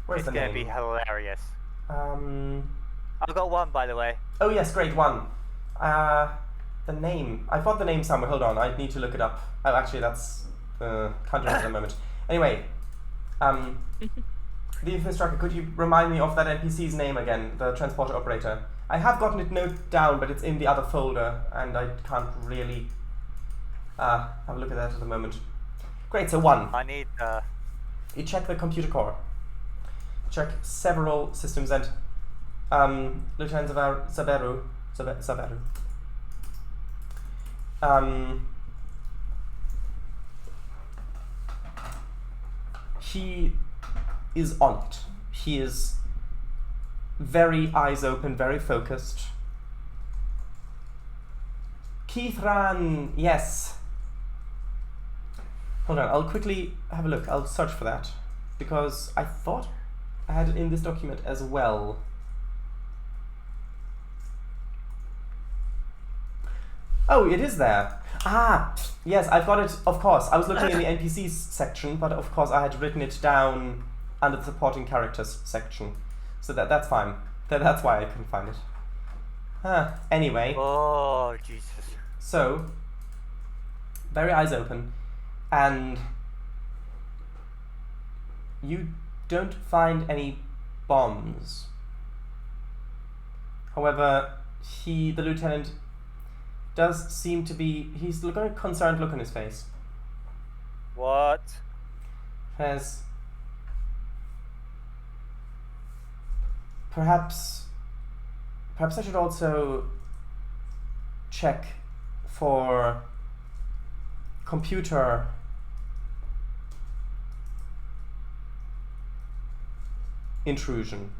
Where's It's the gonna name? be hilarious. Um. I've got one, by the way. Oh yes, great one. The name. I've got the name somewhere. Hold on, I need to look it up. Oh, actually, that's can't remember at the moment. Anyway, the infrastructure. Could you remind me of that NPC's name again? The transporter operator. I have gotten it noted down, but it's in the other folder, and I can't really have a look at that at the moment. Great. So 1. I need You check the computer core. Check several systems and Lieutenant Zaberu. He is on it. He is very eyes open, very focused. Keithran, yes. Hold on, I'll quickly have a look. I'll search for that because I thought I had it in this document as well. Oh, it is there. Ah, yes, I've got it, of course. I was looking in the NPCs section, but of course I had written it down under the supporting characters section. So that's fine. That's why I couldn't find it. Anyway, Oh, Jesus. so, very eyes open, and you don't find any bombs. However, the lieutenant does seem to be, he's got a concerned look on his face. What? Has perhaps perhaps I should also check for computer intrusion.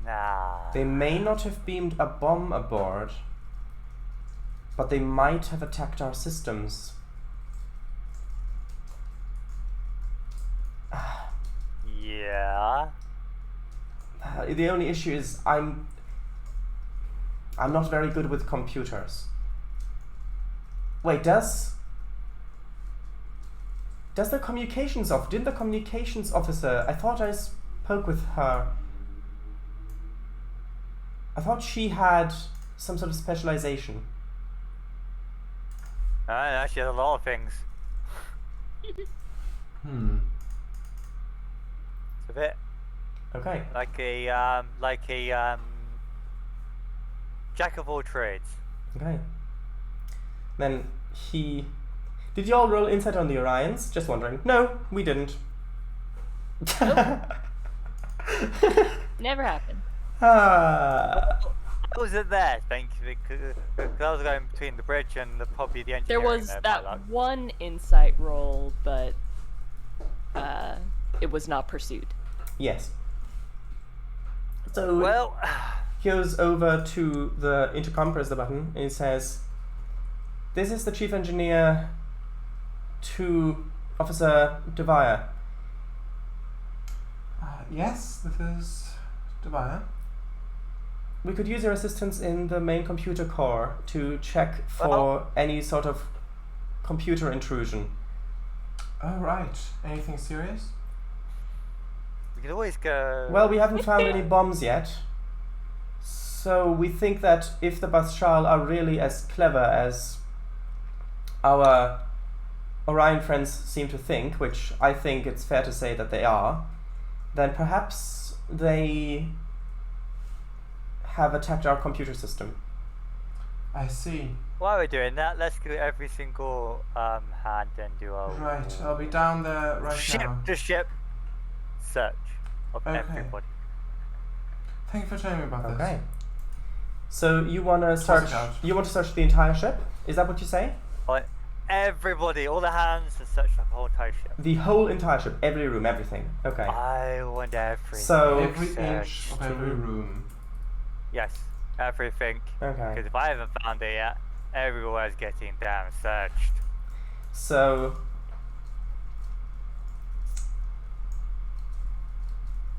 Nah. They may not have beamed a bomb aboard, but they might have attacked our systems. Yeah. The only issue is I'm not very good with computers. Wait, does the communications didn't the communications officer, I thought I spoke with her. I thought she had some sort of specialization. She has a lot of things. It's a bit Okay. like a jack of all trades. Okay. Then did you all roll insight on the Orions? Just wondering. No, we didn't. Never happened. I wasn't there, thank you, because I was going between the bridge and probably the engineering. There was there, that one insight roll, but it was not pursued. Yes. So well, he goes over to the intercom, press the button, and he says, "This is the chief engineer to Officer Doviah." Yes, this is Doviah. We could use your assistance in the main computer core to check for any sort of computer intrusion. Oh, right. Anything serious? we could always go. Well, we haven't found any bombs yet. So we think that if the Bathshal are really as clever as our Orion friends seem to think, which I think it's fair to say that they are, then perhaps they have attacked our computer system. I see. While we're doing that, let's do every single hand and do a Right, I'll be down there right ship now. to ship search of Okay. everybody. Thank you for telling me about this. Okay. So you want to search? out. You want to search the entire ship? Is that what you say? On everybody, all the hands, and search the whole entire ship. The whole entire ship, every room, everything. Okay. I want everything. So- Every searched. inch of every room. Yes, everything. Okay. Because if I haven't found it yet, everywhere's getting damn searched. So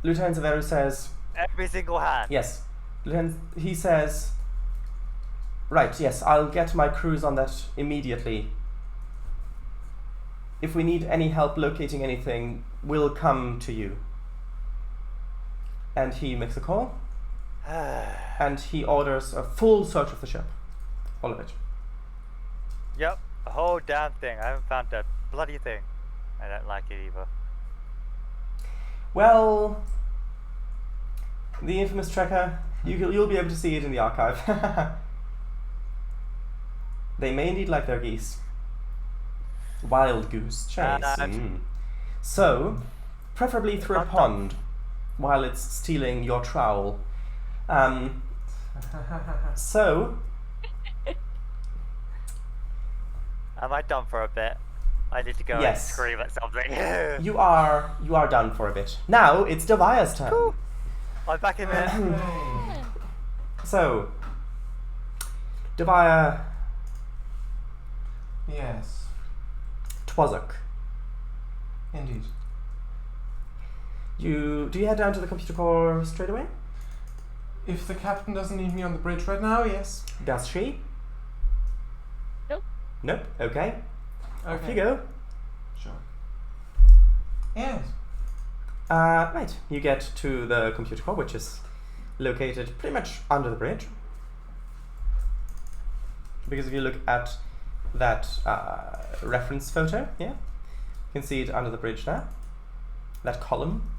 Lieutenant Severu says, Every single hand. yes. He says, right, yes, I'll get my crews on that immediately. If we need any help locating anything, we'll come to you. And he makes a call, and he orders a full search of the ship. All of it. Yep, the whole damn thing. I haven't found a bloody thing. I don't like it either. Well, the infamous Trekker, you'll be able to see it in the archive. They may indeed like their geese. Wild goose chase. So, preferably through a pond, while it's stealing your trowel. So, Am I done for a bit? I need to go and Yes. scream at something. you are done for a bit. Now it's Doviah's turn. Cool. I'm back in there. Hey. So, Doviah Yes, Twossock. indeed. Do you head down to the computer core straight away? If the captain doesn't need me on the bridge right now, yes. Does she? Nope. Nope. Okay. Off you Okay. go. Sure. Yes. Right. You get to the computer core, which is located pretty much under the bridge. Because if you look at that reference photo, yeah, you can see it under the bridge there. That column.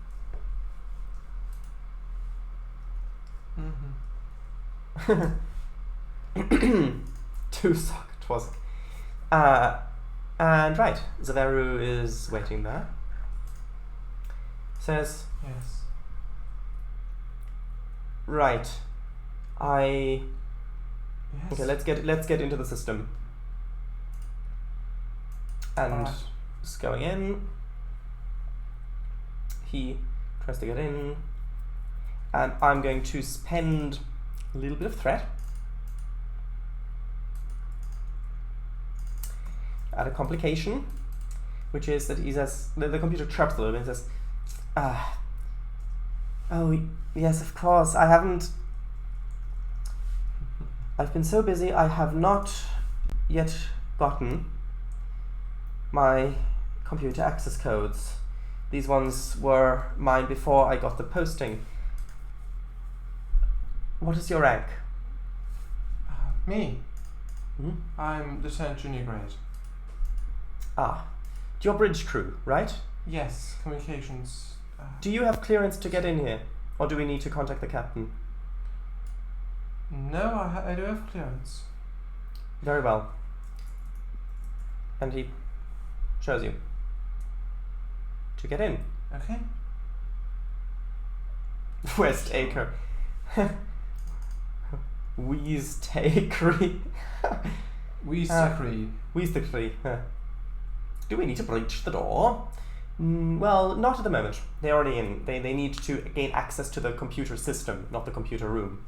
Mm-hmm. Twossock, Twossock. And right, Severu is waiting there. Says, Yes. right, Okay, Yes. let's get into the system. And Alright. just going in. He tries to get in, and I'm going to spend a little bit of threat. Add a complication, which is that he says the computer chirps a little bit and says, "Oh yes, of course. I've been so busy. I have not yet gotten my computer access codes. These ones were mine before I got the posting. What is your rank?" Me. Hmm? I'm Lieutenant Junior Grade. Your bridge crew, right? Yes, communications. Do you have clearance to get in here, or do we need to contact the captain? No, I do have clearance. Very well. And he shows you to get in. Okay. West Acre. Weestakery. Weestakery. Do we need to breach the door? Well, not at the moment. They're already in. They need to gain access to the computer system, not the computer room.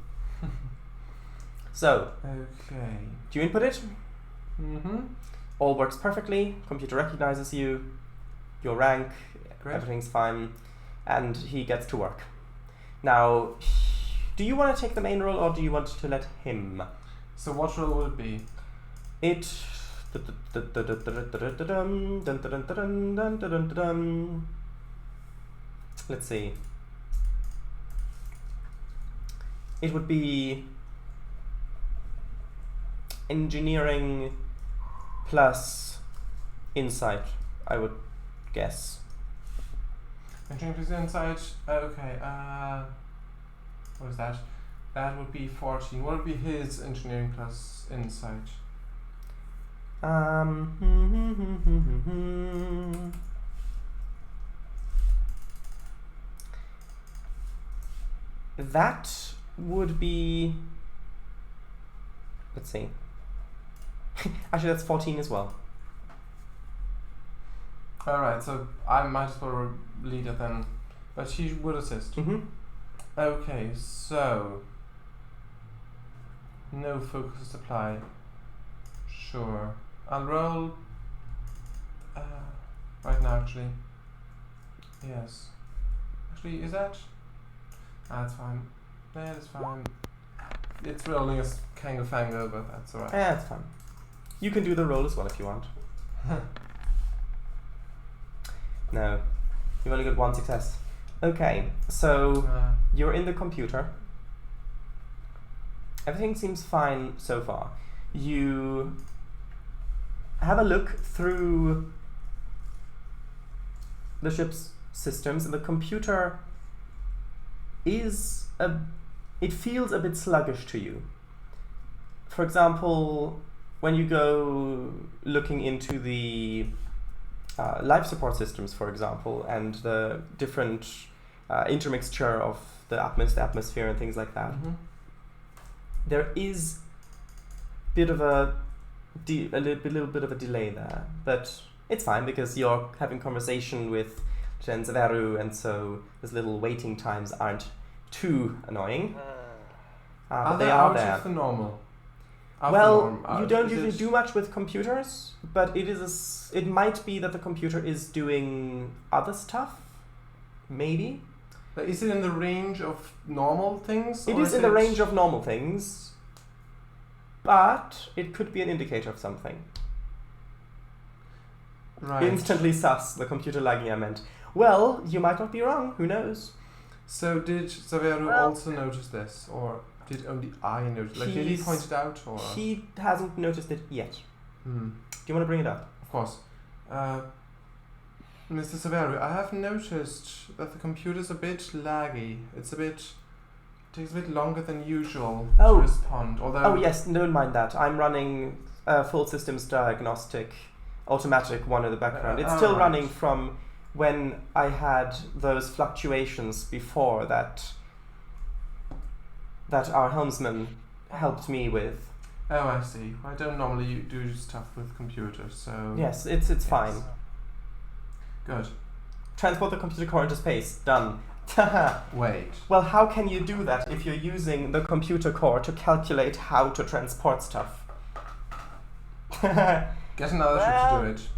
So, Okay. do you input it? Mm-hmm. All works perfectly. Computer recognizes you, your rank, Great. everything's fine, and he gets to work. Now, do you want to take the main role, or do you want to let him? So what role will it be? It. Let's see. It would be engineering plus insight, I would guess. Engineering plus insight. Okay. What is that? That would be 14. What would be his engineering plus insight? That would be. Let's see. Actually, that's 14 as well. Alright, so I might as well lead it then. But she would assist. Mm-hmm. Okay, so. No focus supply. Sure. I'll roll. Right now, actually. Yes. Actually, is that? That's fine. That is fine. It's rolling as CangoFango, but that's alright. Yeah, that's fine. You can do the roll as well if you want. No. You've only got one success. Okay, so you're in the computer. Everything seems fine so far. You have a look through the ship's systems, and the computer is it feels a bit sluggish to you. For example, when you go looking into the life support systems, for example, and the different intermixture of the atmosphere and things like that, Mm-hmm. there is bit of a little bit of a delay there, but it's fine because you're having conversation with Jen Zaveru, and so those little waiting times aren't too annoying. But they are out there. of the normal? Out of Well, the norm. you don't Is usually it- do much with computers, but it might be that the computer is doing other stuff, maybe. But is it in the range of normal things? It or is in the range of normal things, but it could be an indicator of something. Right. Instantly sus, the computer lagging I meant. Well, you might not be wrong, who knows? So did Zaveru also notice this, or did only I notice? Like, did he He's- point it out, or? He hasn't noticed it yet. Hmm. Do you want to bring it up? Of course. Mr. Zaveru, I have noticed that the computer's a bit laggy. Takes a bit longer than usual Oh. to respond. Although. Oh yes, don't mind that. I'm running a full systems diagnostic automatic one in the background. It's still alright. running from when I had those fluctuations before that that our helmsman helped me with. Oh, I see. I don't normally do stuff with computers, so... Yes, it's fine. Good. Transport the computer core into space. Done. Wait. Well, how can you do that if you're using the computer core to calculate how to transport stuff? Get another ship to do it.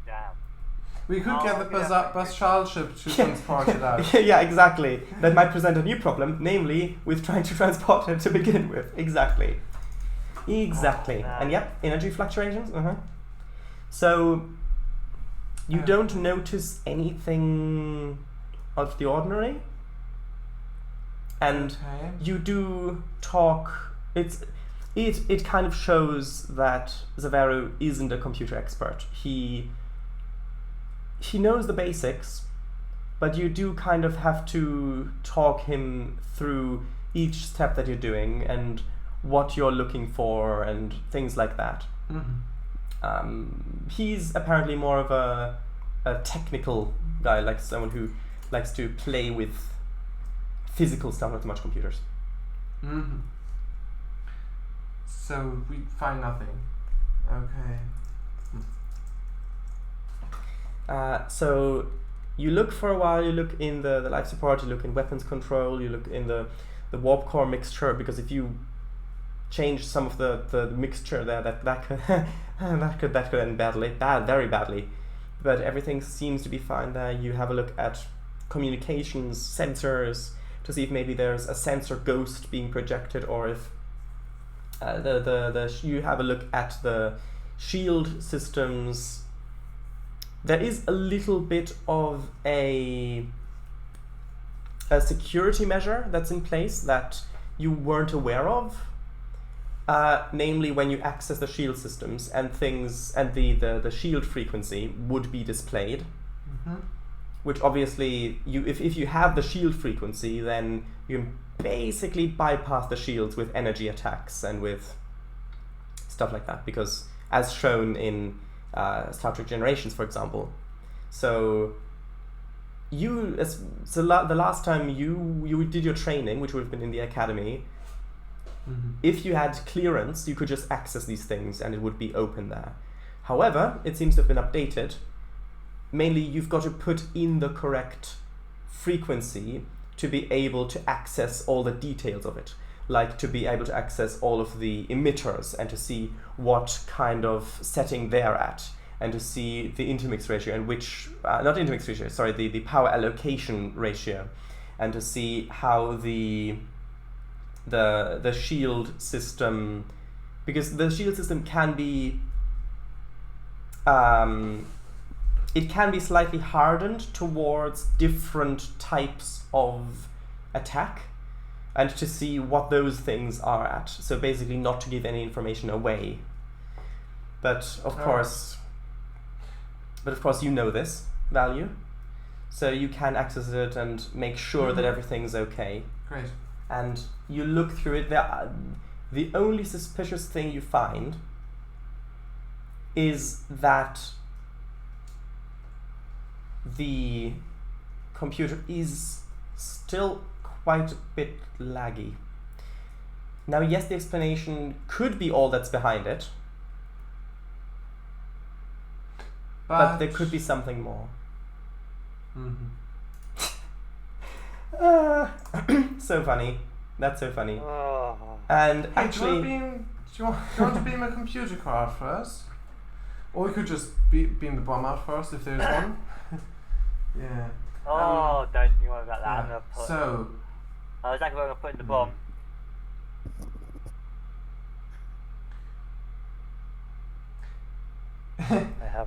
Damn. We could Oh, get the yeah. Bashal ship to transport it out. Yeah, exactly. That might present a new problem, namely with trying to transport it to begin with. Exactly. Exactly. Oh, And yep, energy fluctuations. So you don't notice anything out of the ordinary, and Okay. you do talk. It kind of shows that Zavero isn't a computer expert. He knows the basics, but you do kind of have to talk him through each step that you're doing and what you're looking for and things like that. He's apparently more of a technical guy, like someone who likes to play with physical stuff, not so much computers. So we find nothing. Okay. So you look for a while, you look in the life support, you look in weapons control, you look in the warp core mixture, because if you change some of the mixture there, that could that could end very badly. But everything seems to be fine there. You have a look at communications sensors to see if maybe there's a sensor ghost being projected, or if you have a look at the shield systems. There is a little bit of a security measure that's in place that you weren't aware of. Namely, when you access the shield systems and things, and the shield frequency would be displayed, which obviously if you have the shield frequency, then you can basically bypass the shields with energy attacks and with stuff like that, because as shown in Star Trek Generations, for example. So the last time you did your training, which would have been in the academy, if you had clearance, you could just access these things and it would be open there. However, it seems to have been updated. Mainly, you've got to put in the correct frequency to be able to access all the details of it. Like to be able to access all of the emitters and to see what kind of setting they're at, and to see the intermix ratio and which, not intermix ratio, sorry, the power allocation ratio, and to see how the shield system, because the shield system can be it can be slightly hardened towards different types of attack, and to see what those things are at. So basically not to give any information away. But of course you know this value, so you can access it and make sure that everything's okay. Great. And you look through it. The only suspicious thing you find is that the computer is still quite a bit laggy. Now, yes, the explanation could be all that's behind it, but there could be something more. So funny. That's so funny. And Hey, actually, do you want to beam a computer car out first? Or we could just beam the bomb out first if there's one. Yeah. Don't you worry about that. I'm Yeah. gonna put. So, Exactly where I'm gonna put in the bomb.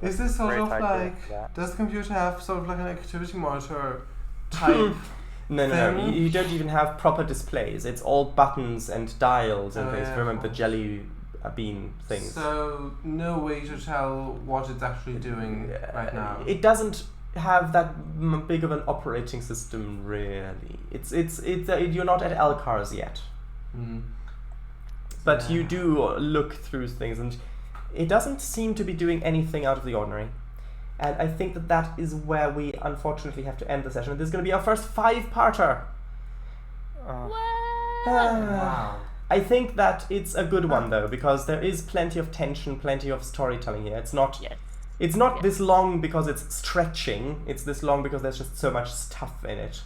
is this sort of like, does the computer have sort of like an activity monitor type? no. You don't even have proper displays. It's all buttons and dials and things. Yeah, Remember the cool. jelly bean things. So, no way to tell what it's actually doing right now. It doesn't have that big of an operating system, really. It's you're not at LCARS yet. But you do look through things, and it doesn't seem to be doing anything out of the ordinary. And I think that is where we unfortunately have to end the session. This is going to be our first 5-parter. Wow. I think that it's a good one though, because there is plenty of tension, plenty of storytelling here. It's not Yes. it's not Yes. this long because it's stretching. It's this long because there's just so much stuff in it.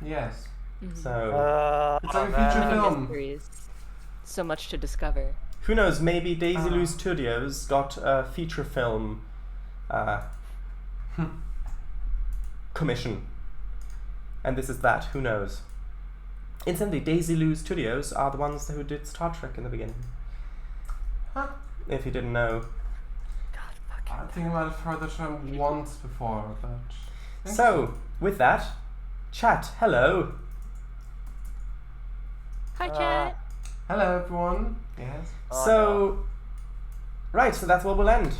Yes. So It's like a feature Many film. mysteries. So much to discover. who knows? Maybe Daisy Lou Studios got a feature film commission, and this is that. Who knows? Incidentally, Daisy Lou Studios are the ones who did Star Trek in the beginning. Huh. If you didn't know. I think I might have heard the term once before, but... So, with that, chat, hello. Hi, chat. Hello, everyone. Yes. So, right, so that's where we'll end.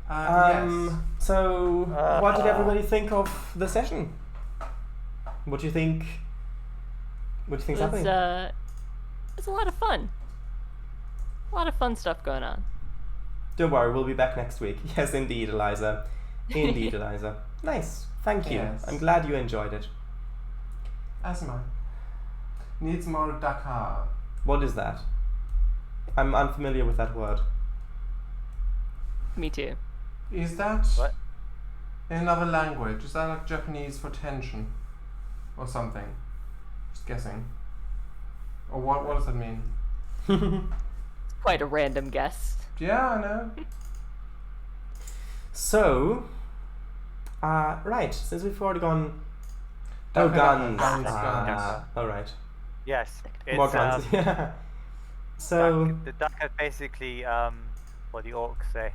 Yes. So, what did everybody think of the session? What do you think? What do you think's happening? It's a lot of fun. A lot of fun stuff going on. Don't worry, we'll be back next week. Yes, indeed, Eliza. Indeed, Eliza. Nice. Thank you. Yes. I'm glad you enjoyed it. Asma. Needs more Dakar. What is that? I'm unfamiliar with that word. Me too. Is that What? in another language? Is that like Japanese for tension? Or something? Just guessing. Or what does that mean? Quite a random guess. Yeah, I know. So, right, since we've already gone... Oh, Dakar, guns. guns. Alright. Yes. It's, More guns. Yeah. So... the duck is basically what the orcs say in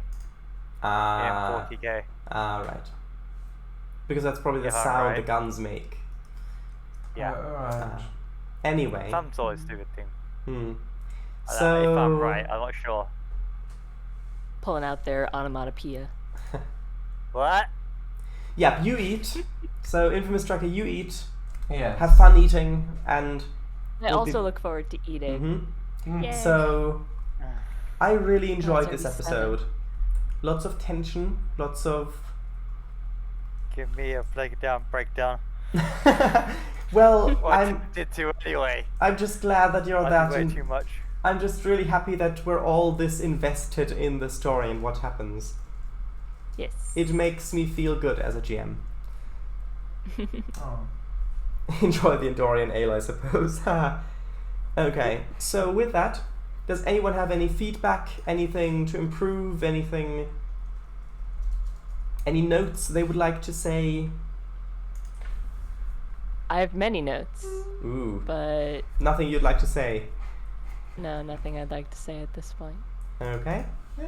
Ah, 40k. right. Because that's probably the Yeah, sound the right. guns make. Yeah. Alright. Anyway. Some sort of stupid thing. Hmm. I don't know So... if I'm right, I'm not sure. Pulling out their onomatopoeia. What? Yeah, you eat. So, Infamous Tracker, you eat. Yes. Have fun eating, and... I We'll also be- look forward to eating. Mhm. Yay. So, I really enjoyed That's this already episode. Lots of tension, lots of... Give me a breakdown. Well, What I'm did to anyway? just glad that you're I that... did way too much. I'm just really happy that we're all this invested in the story and what happens. Yes. It makes me feel good as a GM. Oh. Enjoy the Endorian ale, I suppose. Okay, so with that, does anyone have any feedback, anything to improve, anything... Any notes they would like to say? I have many notes, Ooh, but nothing you'd like to say. no, nothing I'd like to say at this point. Okay, Yeah.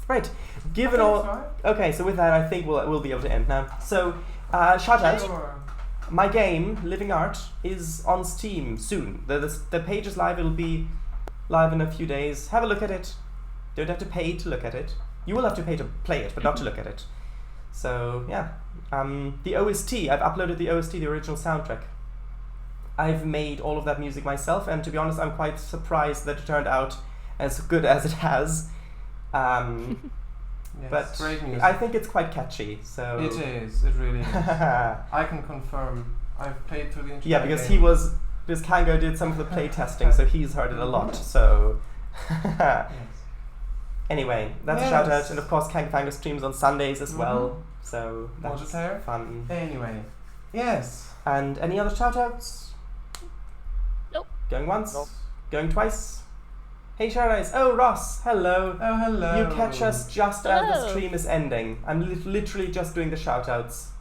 right. Given I think all... it's fine. Okay, so with that, I think we'll be able to end now. So, shout out. Sure. My game, Living Art, is on Steam soon. The page is live. It'll be live in a few days. Have a look at it. Don't have to pay to look at it. You will have to pay to play it, but not to look at it. So, yeah. The OST, I've uploaded the OST, the original soundtrack. I've made all of that music myself, and to be honest, I'm quite surprised that it turned out as good as it has. Yes, But great music. I think it's quite catchy, so... It is. It really is. I can confirm. I've played through the entire Yeah, because game. because Kango did some of the play testing, so he's heard it a lot. So, Yes. anyway, that's a Yes. shout out, and of course, CangoFango streams on Sundays as well. So that's Multiplayer? fun. Anyway. Yes. And any other shout outs? Nope. Going once? Nope. Going twice? Hey, shout outs! Oh, Ross, hello. Oh, hello. You catch us just as the Hello. stream is ending. I'm literally just doing the shout outs.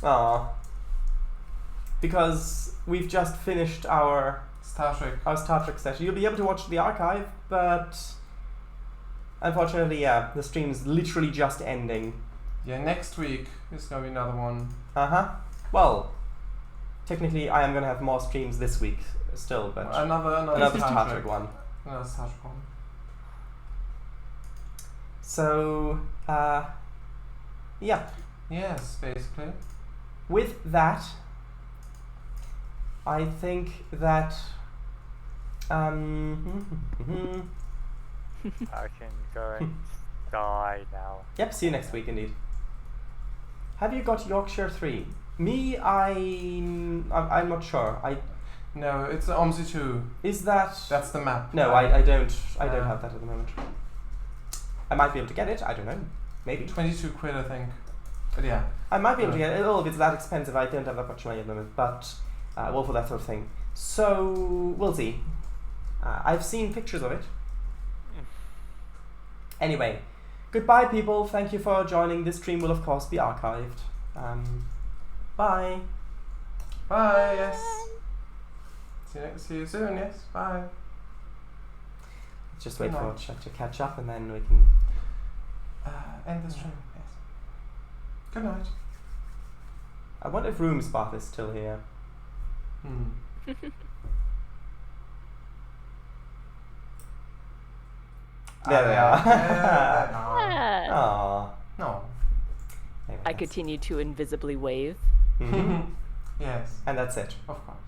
Aww. Because we've just finished our Star Trek. Star Trek session. You'll be able to watch the archive, but unfortunately, yeah, the stream's literally just ending. Yeah, next week is gonna be another one. Well, technically, I am gonna have more streams this week still, but Another Star Trek one. Another Star Trek one. So, yeah. Yes, basically. With that, I think that I can go and die now. yep. See you next week, indeed. Have you got Yorkshire 3? Me, I'm not sure. No, it's OMSI 2. Is that... That's the map. No, I don't have that at the moment. I might be able to get it, I don't know. Maybe. 22 quid, I think. But yeah. I might be able to get it. Oh, if it's that expensive, I don't have that much money at the moment. But, well, for that sort of thing. So, we'll see. I've seen pictures of it. Anyway, goodbye, people. Thank you for joining. This stream will, of course, be archived. Bye. Bye, yes. See you soon, yes. Bye. Just wait Good for night. Chuck to catch up and then we can... End the stream, yes. Good night. I wonder if Room's bath is still here. There they are. Yeah. Aww. No. Anyway, I continue to invisibly wave. Mhm. Yes, And that's it. of course.